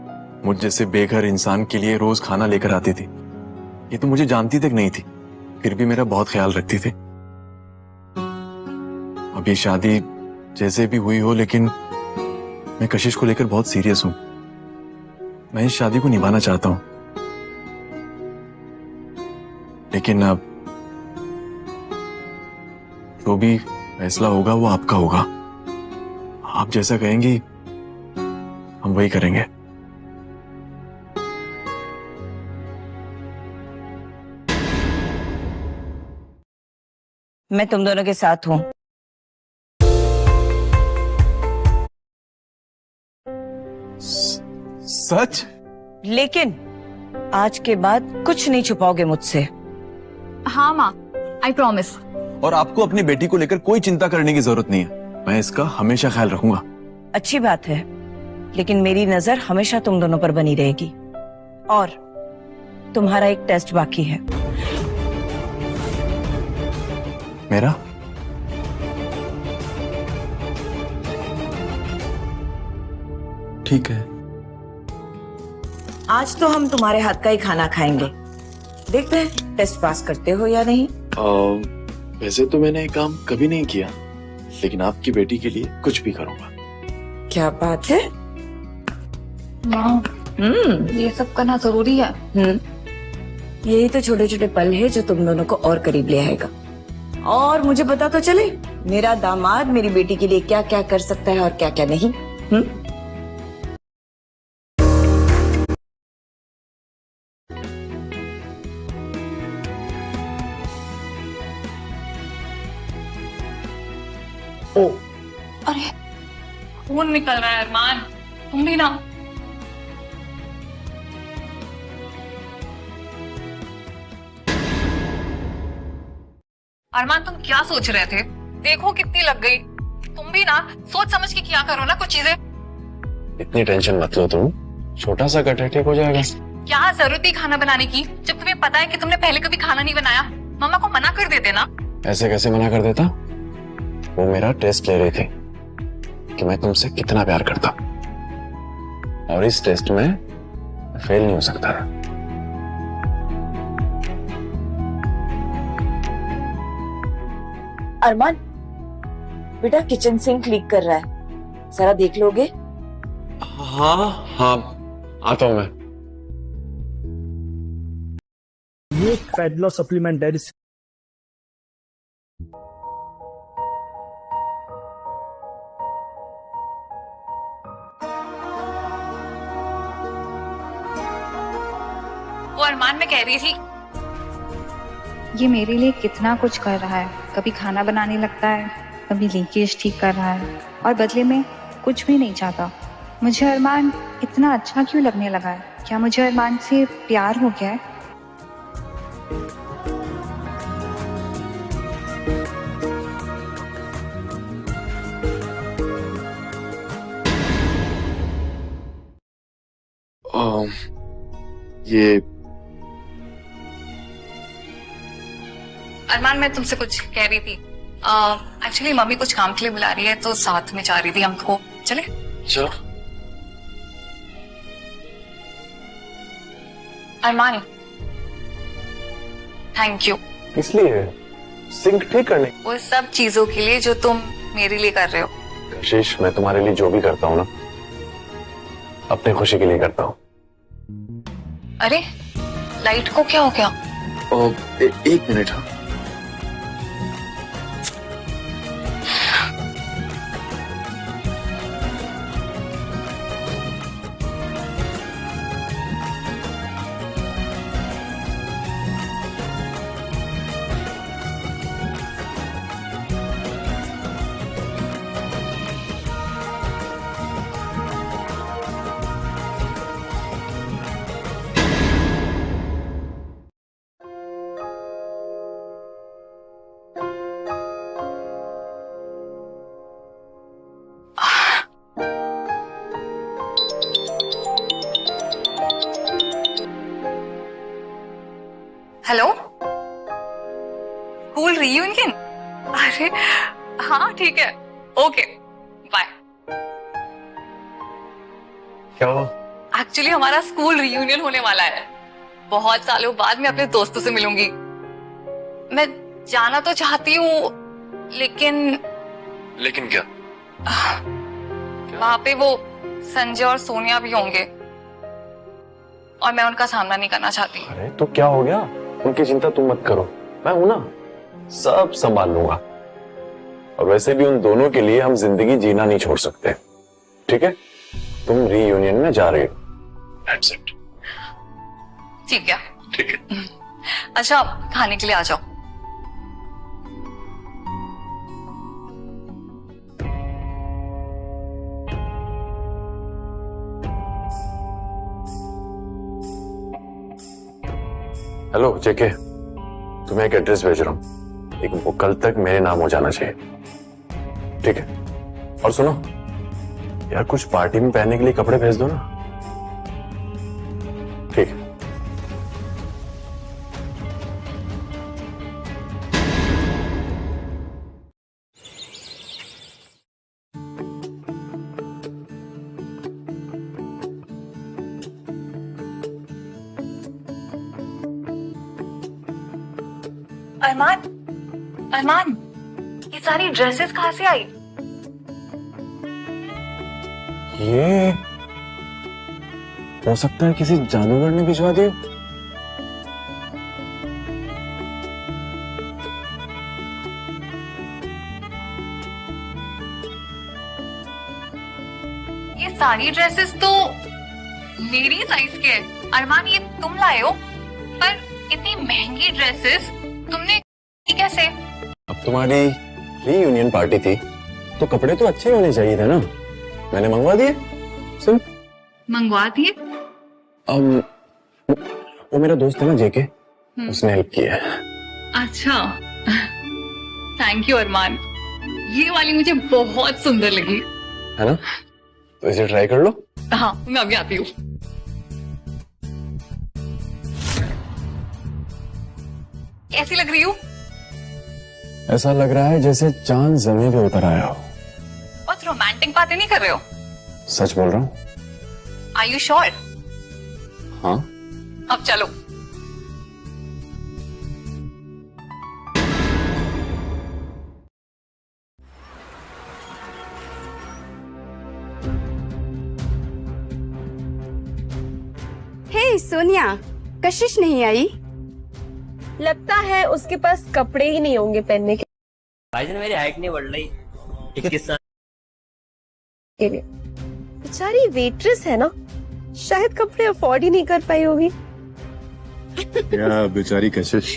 मुझ जैसे बेघर इंसान के लिए रोज खाना लेकर आती थी। ये तो मुझे जानती तक नहीं थी, फिर भी मेरा बहुत ख्याल रखती थी। अब ये शादी जैसे भी हुई हो, लेकिन मैं कशिश को लेकर बहुत सीरियस हूं। मैं इस शादी को निभाना चाहता हूं, लेकिन अब जो भी फैसला होगा वो आपका होगा। आप जैसा कहेंगी हम वही करेंगे। मैं तुम दोनों के साथ हूँ। सच? लेकिन आज के बाद कुछ नहीं छुपाओगे मुझसे? हाँ माँ, आई प्रॉमिस। और आपको अपनी बेटी को लेकर कोई चिंता करने की जरूरत नहीं है, मैं इसका हमेशा ख्याल रखूंगा। अच्छी बात है, लेकिन मेरी नजर हमेशा तुम दोनों पर बनी रहेगी। और तुम्हारा एक टेस्ट बाकी है। मेरा? ठीक है। आज तो हम तुम्हारे हाथ का ही खाना खाएंगे। देखते हैं टेस्ट पास करते हो या नहीं। वैसे तो मैंने ये काम कभी नहीं किया, लेकिन आपकी बेटी के लिए कुछ भी करूंगा। क्या बात है? ये सब करना जरूरी है। यही तो छोटे छोटे पल है जो तुम दोनों को और करीब ले आएगा। और मुझे पता तो चले मेरा दामाद मेरी बेटी के लिए क्या क्या कर सकता है और क्या क्या नहीं। अरे खून निकल रहा है अरमान, तुम भी ना। अरमान तुम क्या सोच रहे थे? देखो कितनी लग गई। तुम भी ना सोच समझ के किया करो ना कुछ चीजें। इतनी टेंशन मत लो तुम, छोटा सा कट है, ठीक हो जाएगा। क्या जरूरत थी खाना बनाने की जब तुम्हें पता है कि तुमने पहले कभी खाना नहीं बनाया? मम्मा को मना कर देते ना। ऐसे कैसे मना कर देता? वो मेरा टेस्ट ले रही थी कि मैं तुमसे कितना प्यार करता, और इस टेस्ट में फेल नहीं हो सकता था। अरमान बेटा, किचन सिंक लीक कर रहा है, जरा देख लोगे? हाँ हाँ आता हूं मैं। ये फैट लॉस सप्लीमेंट है। वो अरमान में कह रही थी, ये मेरे लिए कितना कुछ कर रहा है। कभी खाना बनाने लगता है, कभी लीकेज ठीक कर रहा है, और बदले में कुछ भी नहीं चाहता। मुझे अरमान इतना अच्छा क्यों लगने लगा है? क्या मुझे अरमान से प्यार हो गया है? ये अरमान मैं तुमसे कुछ कह रही थी। एक्चुअली मम्मी कुछ काम के लिए बुला रही है तो साथ में जा रही थी हमको। चले? चलो। अरमान, थैंक यू। किस लिए? सिंक ठीक करने? वो सब चीजों के लिए जो तुम मेरे लिए कर रहे हो। कशिश, मैं तुम्हारे लिए जो भी करता हूँ ना, अपनी खुशी के लिए करता हूँ। अरे लाइट को क्या हो गया? एक मिनट। हाँ, हेलो, स्कूल रियूनियन? अरे हाँ ठीक है, ओके बाय। क्या हुआ? एक्चुअली हमारा स्कूल रियूनियन होने वाला है। बहुत सालों बाद मैं अपने दोस्तों से मिलूंगी। मैं जाना तो चाहती हूँ लेकिन क्या? वहां पे वो संजय और सोनिया भी होंगे और मैं उनका सामना नहीं करना चाहती। अरे तो क्या हो गया? उनकी चिंता तुम मत करो, मैं हूं ना, सब संभाल लूंगा। और वैसे भी उन दोनों के लिए हम जिंदगी जीना नहीं छोड़ सकते। ठीक है, तुम रीयूनियन में जा रहे हो, दैट्स इट। ठीक है। ठीक है। अच्छा, खाने के लिए आ जाओ। हेलो जेके, तुम्हें एक एड्रेस भेज रहा हूँ, लेकिन वो कल तक मेरे नाम हो जाना चाहिए। ठीक है? और सुनो यार, कुछ पार्टी में पहनने के लिए कपड़े भेज दो ना। ठीक है। अरमान, अरमान, ये सारी ड्रेसेस कहाँ से आई? ये हो सकता है किसी जादूगर ने भिजवा दी। ये सारी ड्रेसेस तो मेरी साइज के हैं। अरमान, ये तुम लाए हो? पर इतनी महंगी ड्रेसेस तुमने कैसे? अब तुम्हारी रीयूनियन पार्टी थी तो कपड़े तो अच्छे होने चाहिए थे ना, मैंने मंगवा दिए। सुन, मंगवा दिए? वो मेरा दोस्त है ना जेके, उसने हेल्प किया है। अच्छा, थैंक यू अरमान, ये वाली मुझे बहुत सुंदर लगी। है ना? तो इसे ट्राई कर लो। हाँ, मैं अभी आती हूँ। कैसी लग रही हूँ? ऐसा लग रहा है जैसे चांद जमीन पे उतर आया हो। बहुत रोमांटिक बातें नहीं कर रहे हो? सच बोल रहा हूँ। Are you sure? हाँ। अब चलो। हे सोनिया, कशिश नहीं आई? लगता है उसके पास कपड़े ही नहीं होंगे पहनने के। भाईजान, मेरी हाइट नहीं बढ़ रही 21 साल के लिए। बेचारी वेट्रेस है ना, शायद कपड़े अफोर्ड ही नहीं कर पाई होगी। क्या बेचारी कशिश।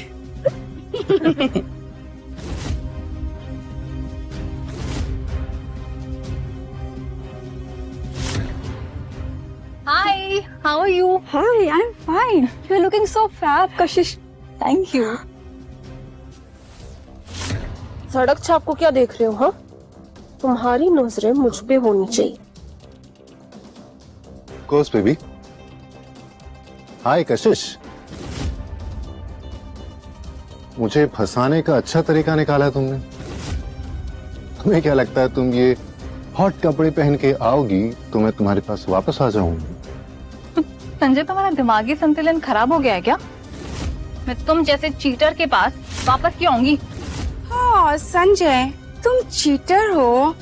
Hi, how are you? Hi, I'm fine. You're looking so fab, Kashish. Thank you. सड़क छाप को क्या देख रहे हो? हाँ, तुम्हारी नजरें मुझ पे होनी चाहिए। Course baby. हाय कशिश, मुझे फंसाने का अच्छा तरीका निकाला है तुमने। तुम्हें क्या लगता है तुम ये हॉट कपड़े पहन के आओगी तो मैं तुम्हारे पास वापस आ जाऊंगी? संजय, तुम्हारा दिमागी संतुलन खराब हो गया है क्या? मैं तुम जैसे चीटर के पास वापस क्यों आऊंगी? हाँ संजय, तुम चीटर हो।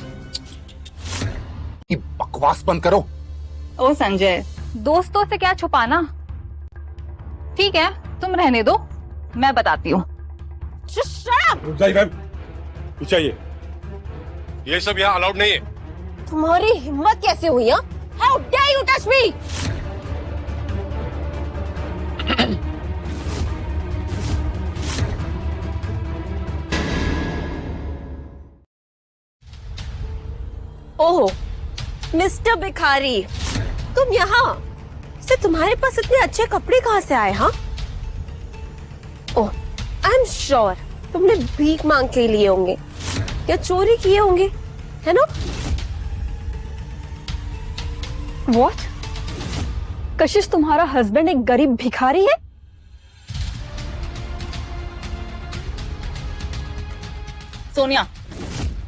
ये बकवास बंद करो। ओ संजय, दोस्तों से क्या छुपाना? ठीक है, तुम रहने दो, मैं बताती हूँ। चाहिए ये सब यहाँ अलाउड नहीं है। तुम्हारी हिम्मत कैसे हुई? How dare you touch me? Oh mister भिखारी, तुम यहाँ से तुम्हारे पास इतने अच्छे कपड़े कहाँ से आए? हाँ, ओह आई एम श्योर तुमने भीख मांग के लिए होंगे या चोरी किए होंगे, है ना? What? कशिश तुम्हारा हस्बैंड एक गरीब भिखारी है? सोनिया,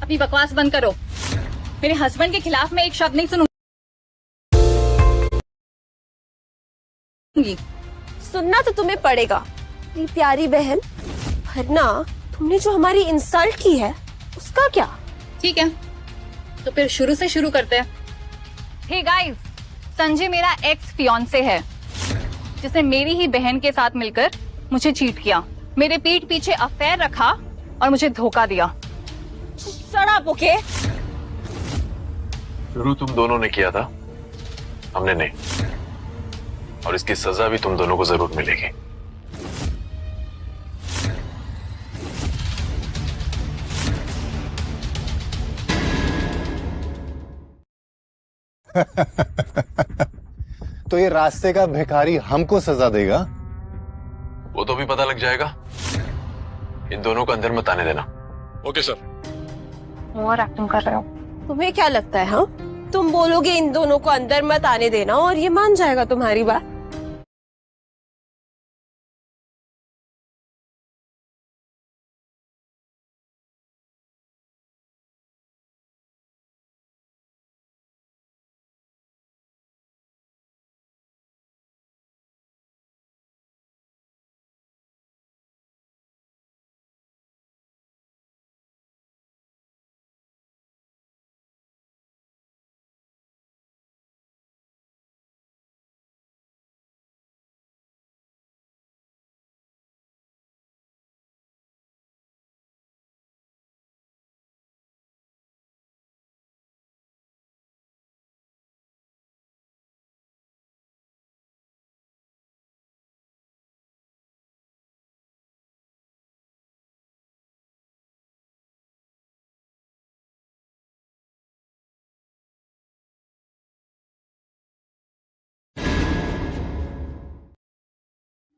अपनी बकवास बंद करो। मेरे हस्बैंड के खिलाफ मैं एक शब्द नहीं सुनूंगी। सुनना तो तुम्हें पड़ेगा मेरी प्यारी बहन, वरना तुमने जो हमारी इंसल्ट की है उसका क्या? ठीक है, तो फिर शुरू से शुरू करते हैं। हे गाइस, संजय मेरा एक्स फियांसे है जिसने मेरी ही बहन के साथ मिलकर मुझे चीट किया, मेरे पीठ पीछे अफेयर रखा और मुझे धोखा दिया। Shut up, okay? शुरू तुम दोनों ने किया था, हमने नहीं, और इसकी सजा भी तुम दोनों को जरूर मिलेगी। तो ये रास्ते का भिखारी हमको सजा देगा? वो तो भी पता लग जाएगा। इन दोनों को अंदर मत आने देना। Okay sir. और एक्टिंग कर रहे हो? तुम्हें क्या लगता है? हाँ, तुम बोलोगे इन दोनों को अंदर मत आने देना और ये मान जाएगा तुम्हारी बात?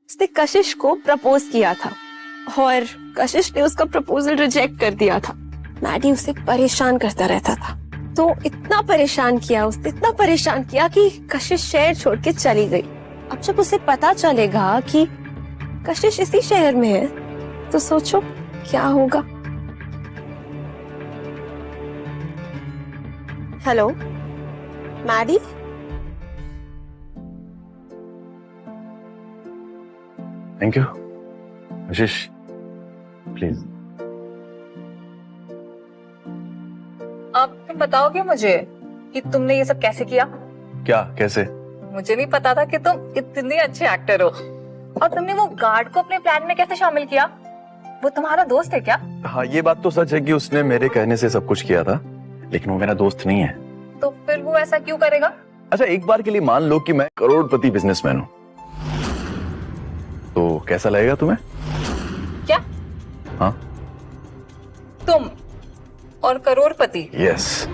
उसने कशिश को प्रपोज किया था और कशिश ने उसका प्रपोजल रिजेक्ट कर दिया था। मैडी उसे परेशान करता रहता था, तो इतना परेशान किया उसने, इतना परेशान किया कि कशिश शहर छोड़ के चली गई। अब जब उसे पता चलेगा कि कशिश इसी शहर में है तो सोचो क्या होगा। Hello Maddie, thank you. Ashish please. अब तुम बताओगे मुझे कि तुमने ये सब कैसे किया? क्या कैसे? मुझे नहीं पता था कि तुम इतने अच्छे एक्टर हो। और तुमने वो गार्ड को अपने प्लान में कैसे शामिल किया? वो तुम्हारा दोस्त है क्या? हाँ, ये बात तो सच है कि उसने मेरे कहने से सब कुछ किया था, लेकिन वो मेरा दोस्त नहीं है। तो फिर वो ऐसा क्यों करेगा? अच्छा, एक बार के लिए मान लो कि मैं करोड़पति बिजनेसमैन हूँ, तो कैसा लगेगा तुम्हें? क्या? हाँ, तुम और करोड़पति? यस।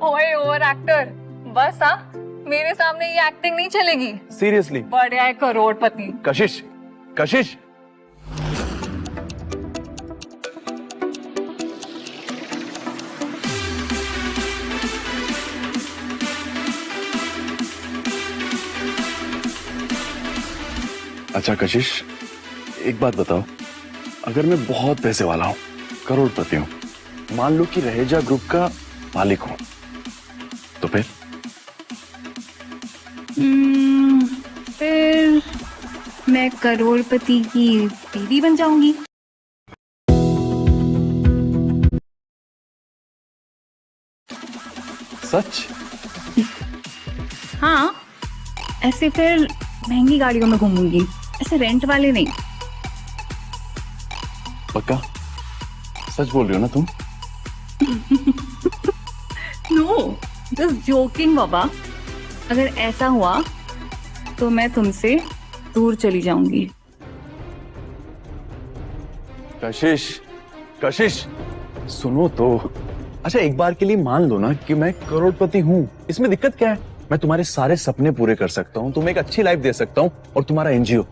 ओए ओवर एक्टर, बस हाँ, मेरे सामने ये एक्टिंग नहीं चलेगी। सीरियसली? बड़े है करोड़पति। कशिश, कशिश, अच्छा कशिश, एक बात बताओ, अगर मैं बहुत पैसे वाला हूँ, करोड़पति हूँ, मान लो कि रहेजा ग्रुप का मालिक हूँ, तो फिर फिर मैं करोड़पति की बीवी बन जाऊंगी। सच? हाँ, ऐसे फिर महंगी गाड़ियों में घूमूंगी, ऐसे रेंट वाले नहीं। पक्का? सच बोल रही हो ना तुम? नो, जस्ट जोकिंग बाबा। अगर ऐसा हुआ तो मैं तुमसे दूर चली जाऊंगी। कशिश, कशिश, सुनो तो। अच्छा एक बार के लिए मान लो ना कि मैं करोड़पति हूँ, इसमें दिक्कत क्या है? मैं तुम्हारे सारे सपने पूरे कर सकता हूँ, तुम्हें एक अच्छी लाइफ दे सकता हूँ, और तुम्हारा एनजीओ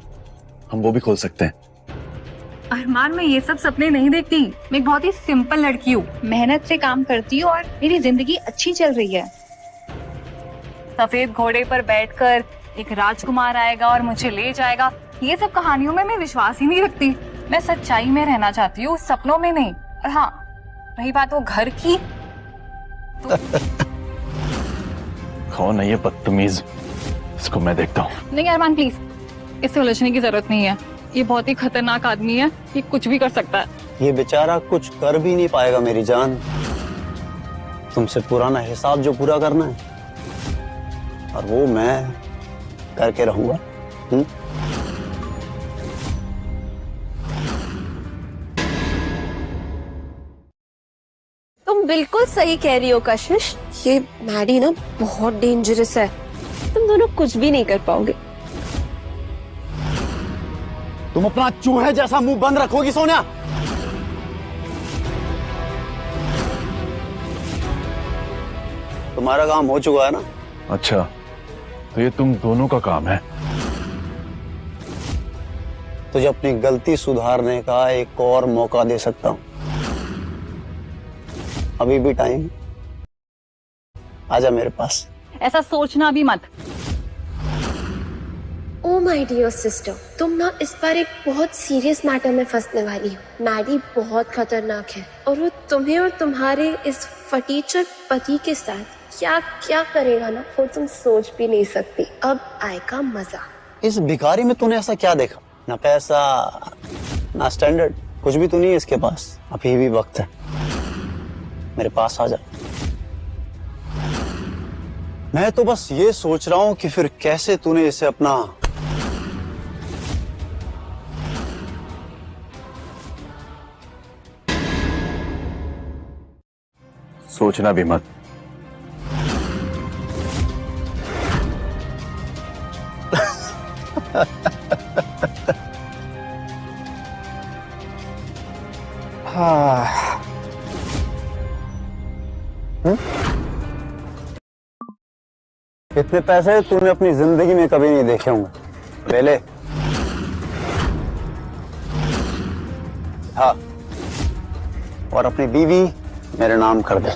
हम वो भी खोल सकते हैं। अरमान, मैं ये सब सपने नहीं देखती। मैं एक बहुत ही सिंपल लड़की हूँ, मेहनत से काम करती हूँ और मेरी जिंदगी अच्छी चल रही है। सफेद घोड़े पर बैठकर एक राजकुमार आएगा और मुझे ले जाएगा, ये सब कहानियों में मैं विश्वास ही नहीं रखती। मैं सच्चाई में रहना चाहती हूँ, सपनों में नहीं। और हाँ, रही बात वो घर की, तो कौन है ये बदतमीज? इसको मैं देखता हूँ। नहीं अरमान प्लीज, इससे उलझने की जरूरत नहीं है। ये बहुत ही खतरनाक आदमी है, ये कुछ भी कर सकता है। ये बेचारा कुछ कर भी नहीं पाएगा मेरी जान। तुमसे पुराना हिसाब जो पूरा करना है, और वो मैं करके रहूंगा। तुम बिल्कुल सही कह रही हो कशिश, ये मैडी ना बहुत डेंजरस है। तुम दोनों कुछ भी नहीं कर पाओगे। तुम अपना चूहे जैसा मुंह बंद रखोगी सोनिया? तुम्हारा काम हो चुका है ना? अच्छा, तो ये तुम दोनों का काम है। तुझे अपनी गलती सुधारने का एक और मौका दे सकता हूं। अभी भी टाइम, आजा मेरे पास। ऐसा सोचना भी मत। ओ माय डियर सिस्टर, तुम ना इस बार एक बहुत सीरियस मैटर में फंसने वाली हो। मैडी बहुत खतरनाक है और वो तुम्हें और तुम्हारे इस फटीचर पति के साथ क्या क्या करेगा ना, वो तुम सोच भी नहीं सकती। अब आएगा मजा। इस भिखारी में तूने ऐसा क्या देखा? ना पैसा, ना स्टैंडर्ड, कुछ भी तो नहीं है इसके पास। अभी भी वक्त है, मेरे पास आ जा। मैं तो बस ये सोच रहा हूं कि फिर कैसे तूने इसे अपना सोचना भी मत। इतने पैसे तूने अपनी जिंदगी में कभी नहीं देखे होंगे। पहले हाँ, और अपनी बीवी मेरे नाम कर दे।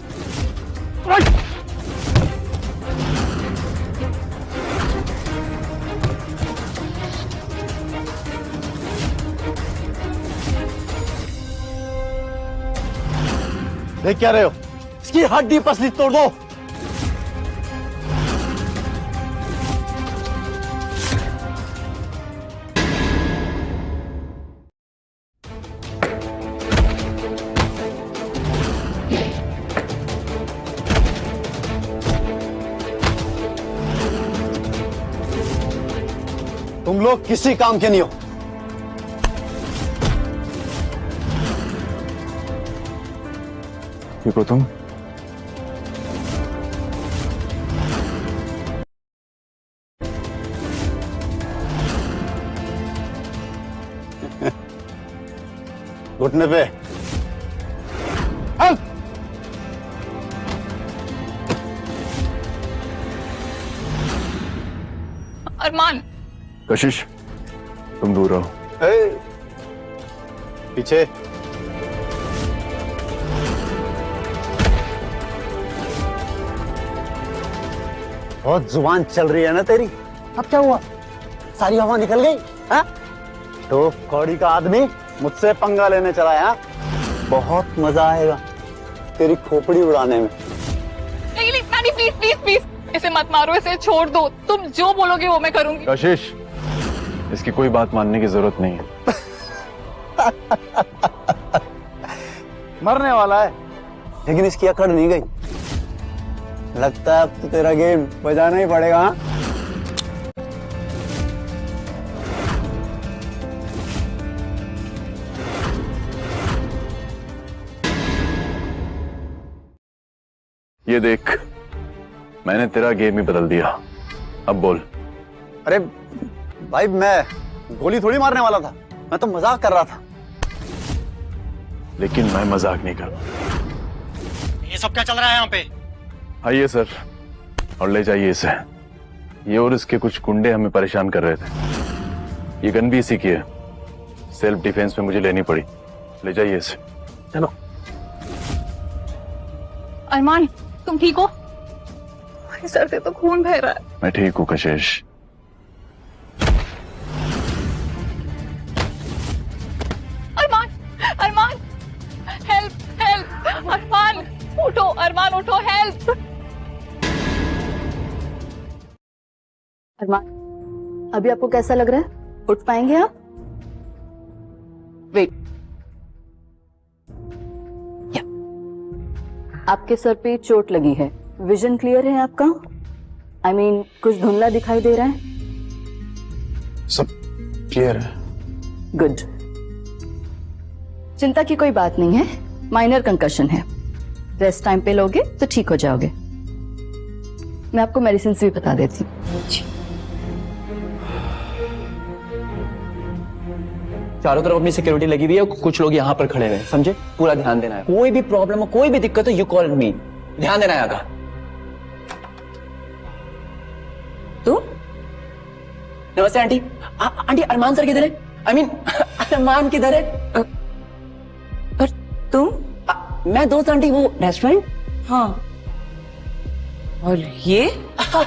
देख क्या रहे हो? इसकी हड्डी पसली तोड़ दो। तुम लोग किसी काम के नहीं हो। ठीक हो तुम? घुटने पे। अरमान। कशिश, तुम दूर रहो। पीछे। बहुत जुबान चल रही है ना तेरी। अब क्या हुआ? सारी हवा निकल गई? हाँ? तो कौड़ी का आदमी मुझसे पंगा लेने चला है, हाँ? बहुत मजा आएगा तेरी खोपड़ी उड़ाने में। नहीं प्लीज प्लीज प्लीज इसे मत मारो, इसे छोड़ दो। तुम जो बोलोगे वो मैं करूंगी। कशिश, इसकी कोई बात मानने की जरूरत नहीं है। मरने वाला है लेकिन इसकी अकड़ नहीं गई। लगता है अब तो तेरा गेम बजाना ही पड़ेगा, हाँ? ये देख, मैंने तेरा गेम ही बदल दिया। अब बोल। अरे भाई, मैं गोली थोड़ी मारने वाला था, मैं तो मजाक कर रहा था। लेकिन मैं मजाक नहीं कर रहा। ये सब क्या चल रहा है यहाँ पे? आइए सर, और ले जाइए इसे। ये और इसके कुछ गुंडे हमें परेशान कर रहे थे। ये गन भी इसी की है, सेल्फ डिफेंस में मुझे लेनी पड़ी। ले जाइए इसे। चलो। अरमान, तुम ठीक हो? सर से तो खून बह रहा है। मैं ठीक हूँ कशिश। अरमान, अरमान, हेल्प हेल्प, अरमान उठो, अरमान उठो, हेल्प। अरमान, अभी आपको कैसा लग रहा है? उठ पाएंगे आप? वेट, आपके सर पे चोट लगी है। विजन क्लियर है आपका? I mean, कुछ धुंधला दिखाई दे रहा है? सब क्लियर है। गुड। चिंता की कोई बात नहीं है, माइनर कंकशन है। रेस्ट टाइम पे लोगे तो ठीक हो जाओगे। मैं आपको मेडिसिन भी बता देती हूँ। चारों तरफ अपनी सिक्योरिटी लगी हुई है, कुछ लोग यहाँ पर खड़े हुए हैं, समझे? पूरा ध्यान देना है। कोई भी प्रॉब्लम हो, कोई भी दिक्कत हो, यू कॉल मी। ध्यान देना है आगा। तू? नमस्ते आंटी। आंटी, अरमान सर किधर है? I mean, अरमान किधर है? और तुम? मैं दोस्त आंटी, वो रेस्टोरेंट। हाँ। और ये?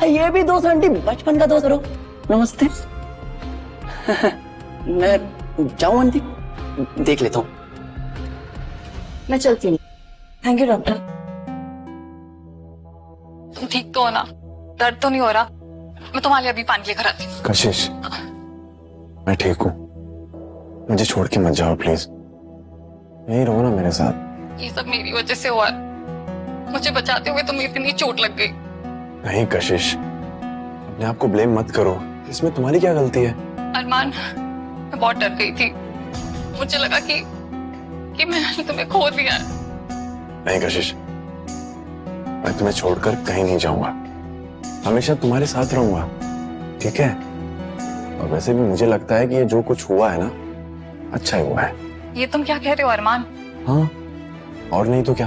ये भी दोस्त आंटी, बचपन का दोस्त। रो, नमस्ते। मैं जाऊं आंटी? देख लेता हूँ। मैं चलती हूँ। Thank you doctor. तुम ठीक तो हो ना? दर्द तो नहीं हो रहा? मैं तुम्हारे लिए अभी पानी लेकर आती हूँ। कशिश, मैं ठीक हूँ, मुझे छोड़ के मत जाओ प्लीज। यही रहो ना मेरे साथ। ये सब मेरी वजह से हुआ है। मुझे बचाते हुए तुम्हें इतनी चोट लग गई। नहीं कशिश, अपने आप को ब्लेम मत करो, इसमें तुम्हारी क्या गलती है? अरमान, मैं बहुत डर गई थी। मुझे लगा कि मैंने तुम्हें खो दिया है। नहीं कशिश, मैं तुम्हें छोड़कर कहीं नहीं जाऊंगा, हमेशा तुम्हारे साथ रहूंगा, ठीक है? और वैसे भी मुझे लगता है कि ये जो कुछ हुआ है ना, अच्छा ही हुआ है। ये तुम क्या कह रहे हो अरमान? हाँ, और नहीं तो क्या।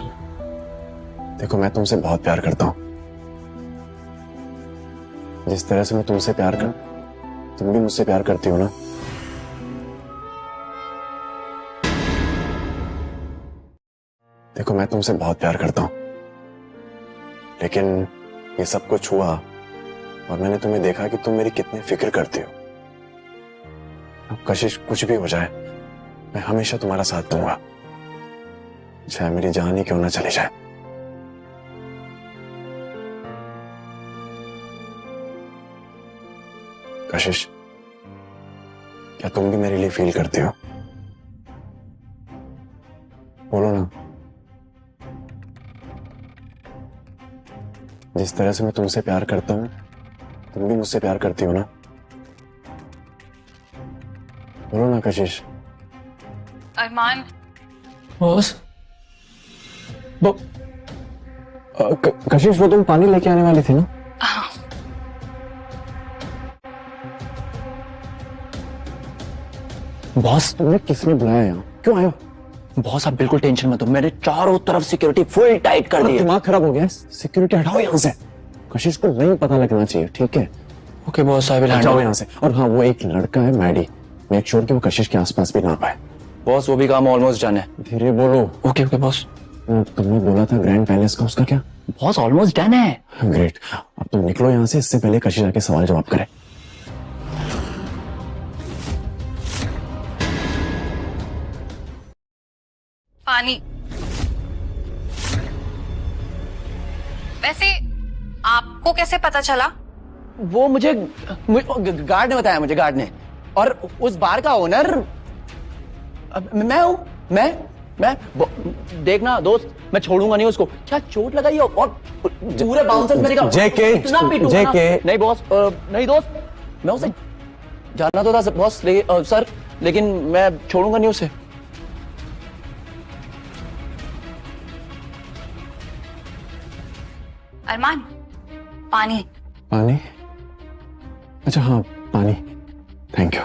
देखो, मैं तुमसे बहुत प्यार करता हूँ। जिस तरह से मैं तुमसे प्यार कर, तुम भी मुझसे प्यार करती हो ना। देखो, मैं तुमसे बहुत प्यार करता हूं, लेकिन ये सब कुछ हुआ और मैंने तुम्हें देखा कि तुम मेरी कितनी फिक्र करती हो। अब कशिश, कुछ भी हो जाए, मैं हमेशा तुम्हारा साथ दूंगा, चाहे मेरी जान ही क्यों ना चली जाए। कशिश, क्या तुम भी मेरे लिए फील करती हो? बोलो ना। जिस तरह से मैं तुमसे प्यार करता हूं, तुम भी मुझसे प्यार करती हो ना? बोलो ना कशिश। अरमान, बॉस, कशिश, वो तुम पानी लेके आने वाली थी ना? हाँ। बॉस, तुम्हें किसने बुलाया यहाँ? क्यों आए हो? बॉस, आप बिल्कुल टेंशन मत लो, मैंने चारों तरफ सिक्योरिटी फुल टाइट कर दी है। दिमाग खराब हो गया? सिक्योरिटी हटाओ यहाँ से। कशिश को नहीं पता लगना चाहिए, ठीक है? Okay boss, I will handle. जाओ यहाँ से। और हाँ, वो एक लड़का है मैडी, मेक श्योर कि वो कशिश के आसपास भी ना पाए। बॉस, वो भी काम ऑलमोस्ट डन है। धीरे बोलो। Okay okay boss. तुमने बोला था ग्रैंड पैलेस का, उसका क्या? बॉस, ऑलमोस्ट डन है। ग्रेट। अब तुम निकलो यहाँ से, इससे पहले कशिश आके सवाल जवाब करे। वैसे आपको कैसे पता चला? वो मुझे गार्ड ने बताया, मुझे गार्ड ने। और उस बार का ओनर मैं हूँ। मैं देखना दोस्त, मैं छोड़ूंगा नहीं उसको। क्या चोट लगाई हो? और पूरे बाउंसर्स मेरे का इतना पीटूंगा ना। नहीं बॉस, नहीं दोस्त, मैं उसे जाना तो था बॉस, सर, लेकिन मैं छोड़ूंगा नहीं उसे। अरमान, पानी। पानी? अच्छा हाँ, पानी, थैंक यू।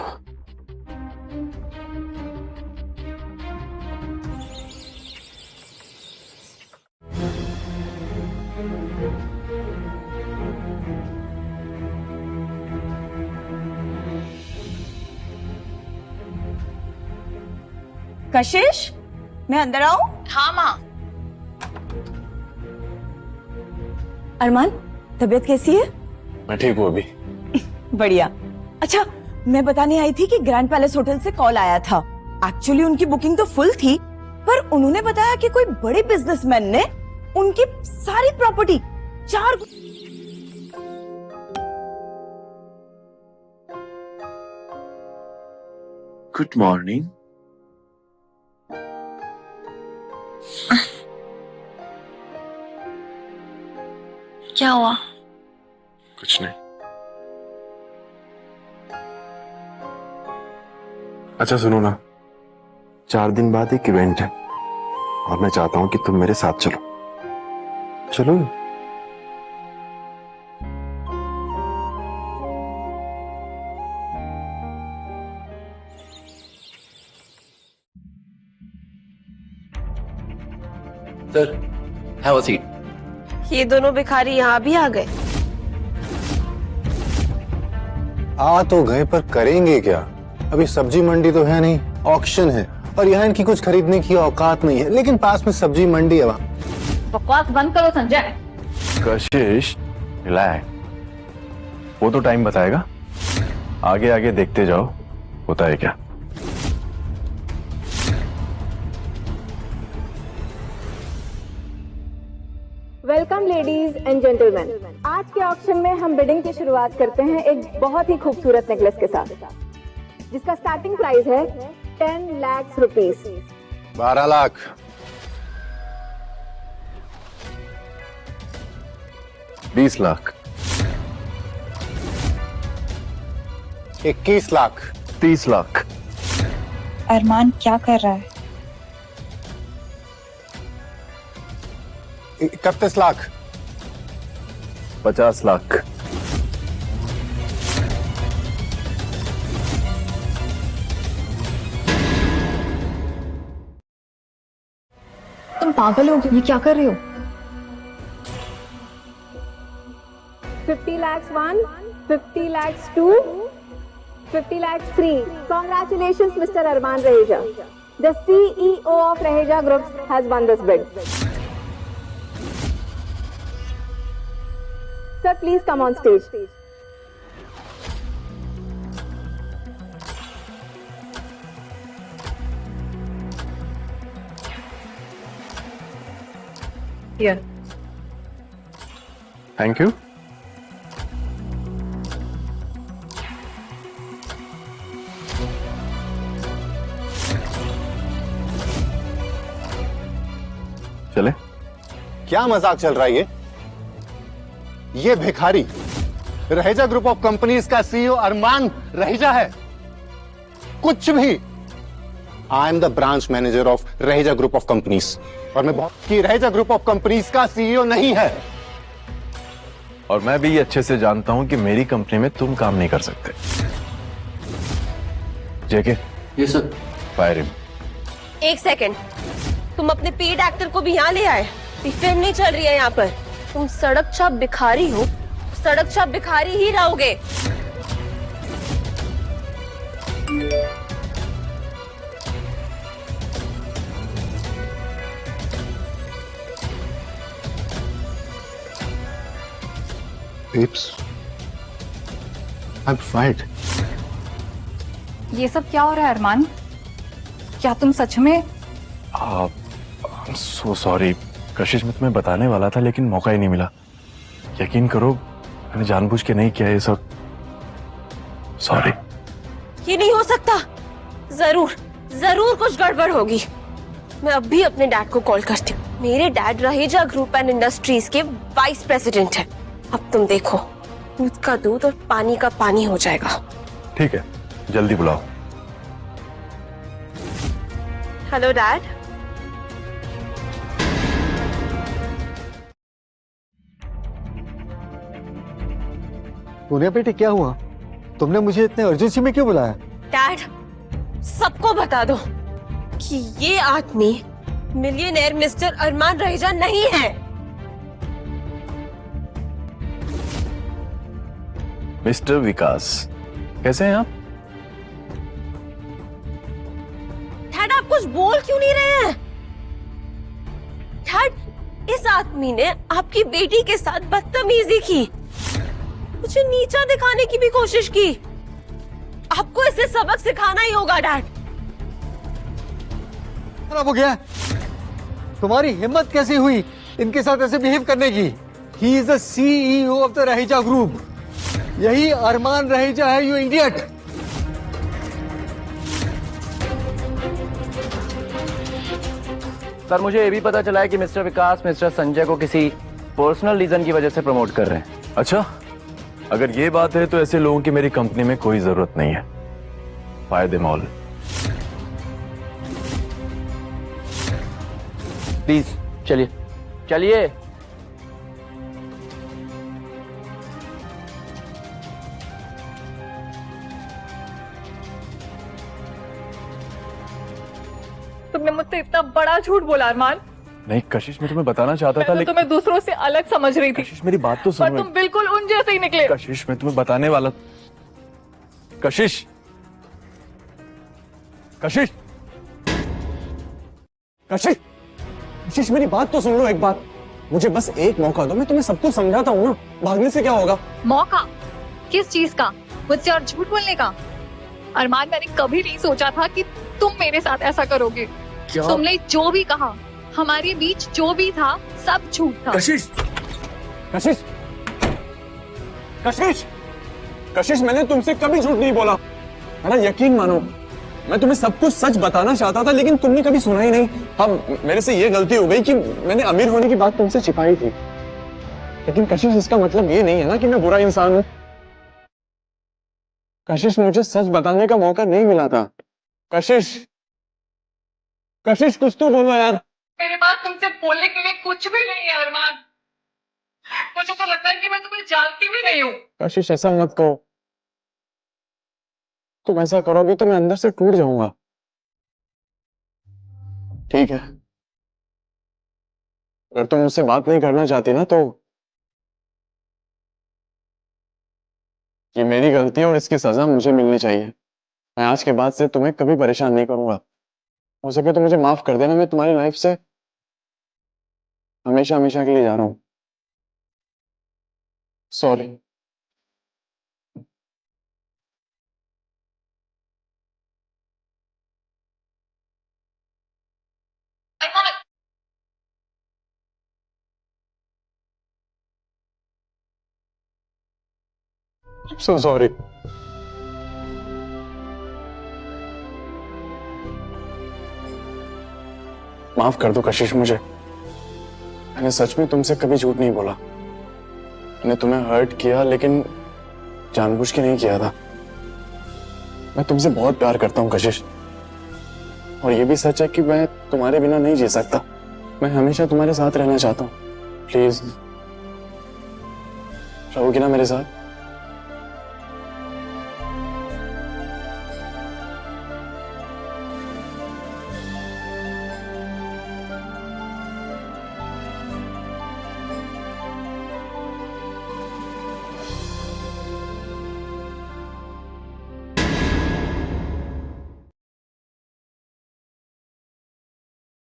कशिश, मैं अंदर आऊं? हाँ माँ। अरमान, तबीयत कैसी है? मैं ठीक हूँ अभी। बढ़िया। अच्छा, मैं बताने आई थी कि ग्रैंड पैलेस होटल से कॉल आया था। एक्चुअली उनकी बुकिंग तो फुल थी, पर उन्होंने बताया कि कोई बड़े बिजनेसमैन ने उनकी सारी प्रॉपर्टी 4 गुड मॉर्निंग। क्या हुआ? कुछ नहीं। अच्छा सुनो ना, 4 दिन बाद एक इवेंट है और मैं चाहता हूं कि तुम मेरे साथ चलो। चलो। Sir, have a seat. ये दोनों भिखारी यहाँ भी आ गए। आ तो गए, पर करेंगे क्या? अभी सब्जी मंडी तो है नहीं, ऑक्शन है, और यहाँ इनकी कुछ खरीदने की औकात नहीं है। लेकिन पास में सब्जी मंडी है, वहाँ। बकवास बंद करो संजय। कशिश, रिलैक्स, वो तो टाइम बताएगा। आगे आगे देखते जाओ, होता है क्या। Welcome ladies and gentleman. आज के ऑक्शन में हम बिडिंग की शुरुआत करते हैं एक बहुत ही खूबसूरत नेकलेस के साथ, जिसका स्टार्टिंग प्राइस है 10 लाख रुपीस। 12 लाख। 20 लाख। 21 लाख। 30 लाख। अरमान क्या कर रहा है? 31 लाख। 50 लाख। तुम पागल हो, ये क्या कर रहे हो? 50 lakhs 1, 50 lakhs 2, 50 lakhs 3. Congratulations, Mr. Arman Raheja. The CEO of Raheja Groups has won this bid. Sir, please come on stage. Here. Thank you. चले। क्या मजाक चल रहा है ये भिखारी रहेजा ग्रुप ऑफ कंपनीज का सीईओ अरमान रहेजा है? कुछ भी। I am the branch manager of Raheja group of companies, और मैं बहुत कि रहेजा ग्रुप ऑफ कंपनीज का सीईओ नहीं है। और मैं भी ये अच्छे से जानता हूं कि मेरी कंपनी में तुम काम नहीं कर सकते। जेके। ये सर। Fire him. 1 सेकंड, तुम अपने पेड एक्टर को भी यहाँ ले आए? फिल्म नहीं चल रही है यहाँ पर। तुम सड़क छाप भिखारी हो, सड़क छाप भिखारी ही रहोगे। Babes, I'm fired. ये सब क्या हो रहा है अरमान? क्या तुम सच में? सो सॉरी कशिश, मैं तुम्हें बताने वाला था लेकिन मौका ही नहीं मिला। यकीन करो, मैंने जानबूझ के नहीं किया ये सब। सॉरी। ये नहीं हो सकता। जरूर जरूर कुछ गड़बड़ होगी। मैं अभी अपने डैड को कॉल करती हूँ। मेरे dad Raheja group and industries के वाइस प्रेसिडेंट है। अब तुम देखो, दूध का दूध और पानी का पानी हो जाएगा। ठीक है, जल्दी बुलाओ। Hello dad. सोनिया बेटी, क्या हुआ? तुमने मुझे इतने अर्जेंसी में क्यों बुलाया? डैड, सबको बता दो कि ये आदमी मिलियनेयर मिस्टर अरमान रहेजा नहीं है। मिस्टर विकास, कैसे हैं आप? डैड, आप कुछ बोल क्यों नहीं रहे हैं? डैड, इस आदमी ने आपकी बेटी के साथ बदतमीजी की, मुझे नीचा दिखाने की भी कोशिश की। आपको इसे सबक सिखाना ही होगा डैड। खराब हो गया। तुम्हारी हिम्मत कैसे हुई इनके साथ ऐसे बिहेव करने की? He is the CEO of the Raheja group. यही अरमान रहेजा है, यू इडियट। सर, मुझे ये भी पता चला है कि मिस्टर विकास मिस्टर संजय को किसी पर्सनल रीजन की वजह से प्रमोट कर रहे हैं। अच्छा, अगर ये बात है तो ऐसे लोगों की मेरी कंपनी में कोई जरूरत नहीं है। फायदे मॉल। प्लीज चलिए चलिए। तुमने मुझसे इतना बड़ा झूठ बोला अरमान। नहीं कशिश, मैं तुम्हें बताना चाहता था, मैं तो तुम्हें दूसरों से अलग समझ रही थी। कशिश, मेरी बात तो पर सुनो। तुम बिल्कुल उन जैसे ही निकले। कशिश, मैं तुम्हें बताने वाला। कशिश, कशिश, कशिश, कशिश, मेरी बात तो सुन लो एक बार। मुझे बस एक मौका दो, मैं तुम्हें सब कुछ समझाता हूँ ना। भागने से क्या होगा? मौका? किस चीज का? मुझसे और झूठ बोलने का? अरमान, मैंने कभी नहीं सोचा था कि तुम मेरे साथ ऐसा करोगे। तुमने जो भी कहा, हमारे बीच जो भी था, सब झूठ था। कशिश, कशिश, कशिश, कशिश, मैंने तुमसे कभी झूठ नहीं बोला। मेरा यकीन मानो, मैं तुम्हें सब कुछ सच बताना चाहता था, लेकिन तुमने कभी सुना ही नहीं। हाँ, मेरे से ये गलती हो गई कि मैंने अमीर होने की बात तुमसे छिपाई थी। लेकिन कशिश, इसका मतलब ये नहीं है ना कि मैं बुरा इंसान हूँ। कशिश, मुझे सच बताने का मौका नहीं मिला था। कशिश, कशिश, कुछ तो बोलो यार। मेरे पास तुमसे बोलने के लिए कुछ भी नहीं है अरमान। मुझे तो लगता है कि मैं तुम्हें जानती भी नहीं हूँ। कशिश, ऐसा मत कहो। तुम ऐसा करोगे तो मैं अंदर से टूट जाऊंगा। ठीक है, अगर तुम मुझसे बात नहीं करना चाहती ना, तो ये मेरी गलती है और इसकी सजा मुझे मिलनी चाहिए। मैं आज के बाद से तुम्हें कभी परेशान नहीं करूंगा। हो सके तो मुझे माफ कर देना। मैं तुम्हारी लाइफ से हमेशा हमेशा के लिए जा रहा हूं। सॉरी। So sorry. माफ कर दो कशिश मुझे। मैंने सच में तुमसे कभी झूठ नहीं बोला। मैंने तुम्हें हर्ट किया, लेकिन जानबूझ के नहीं किया था। मैं तुमसे बहुत प्यार करता हूँ कशिश, और ये भी सच है कि मैं तुम्हारे बिना नहीं जी सकता। मैं हमेशा तुम्हारे साथ रहना चाहता हूँ। प्लीज रहोगी ना मेरे साथ?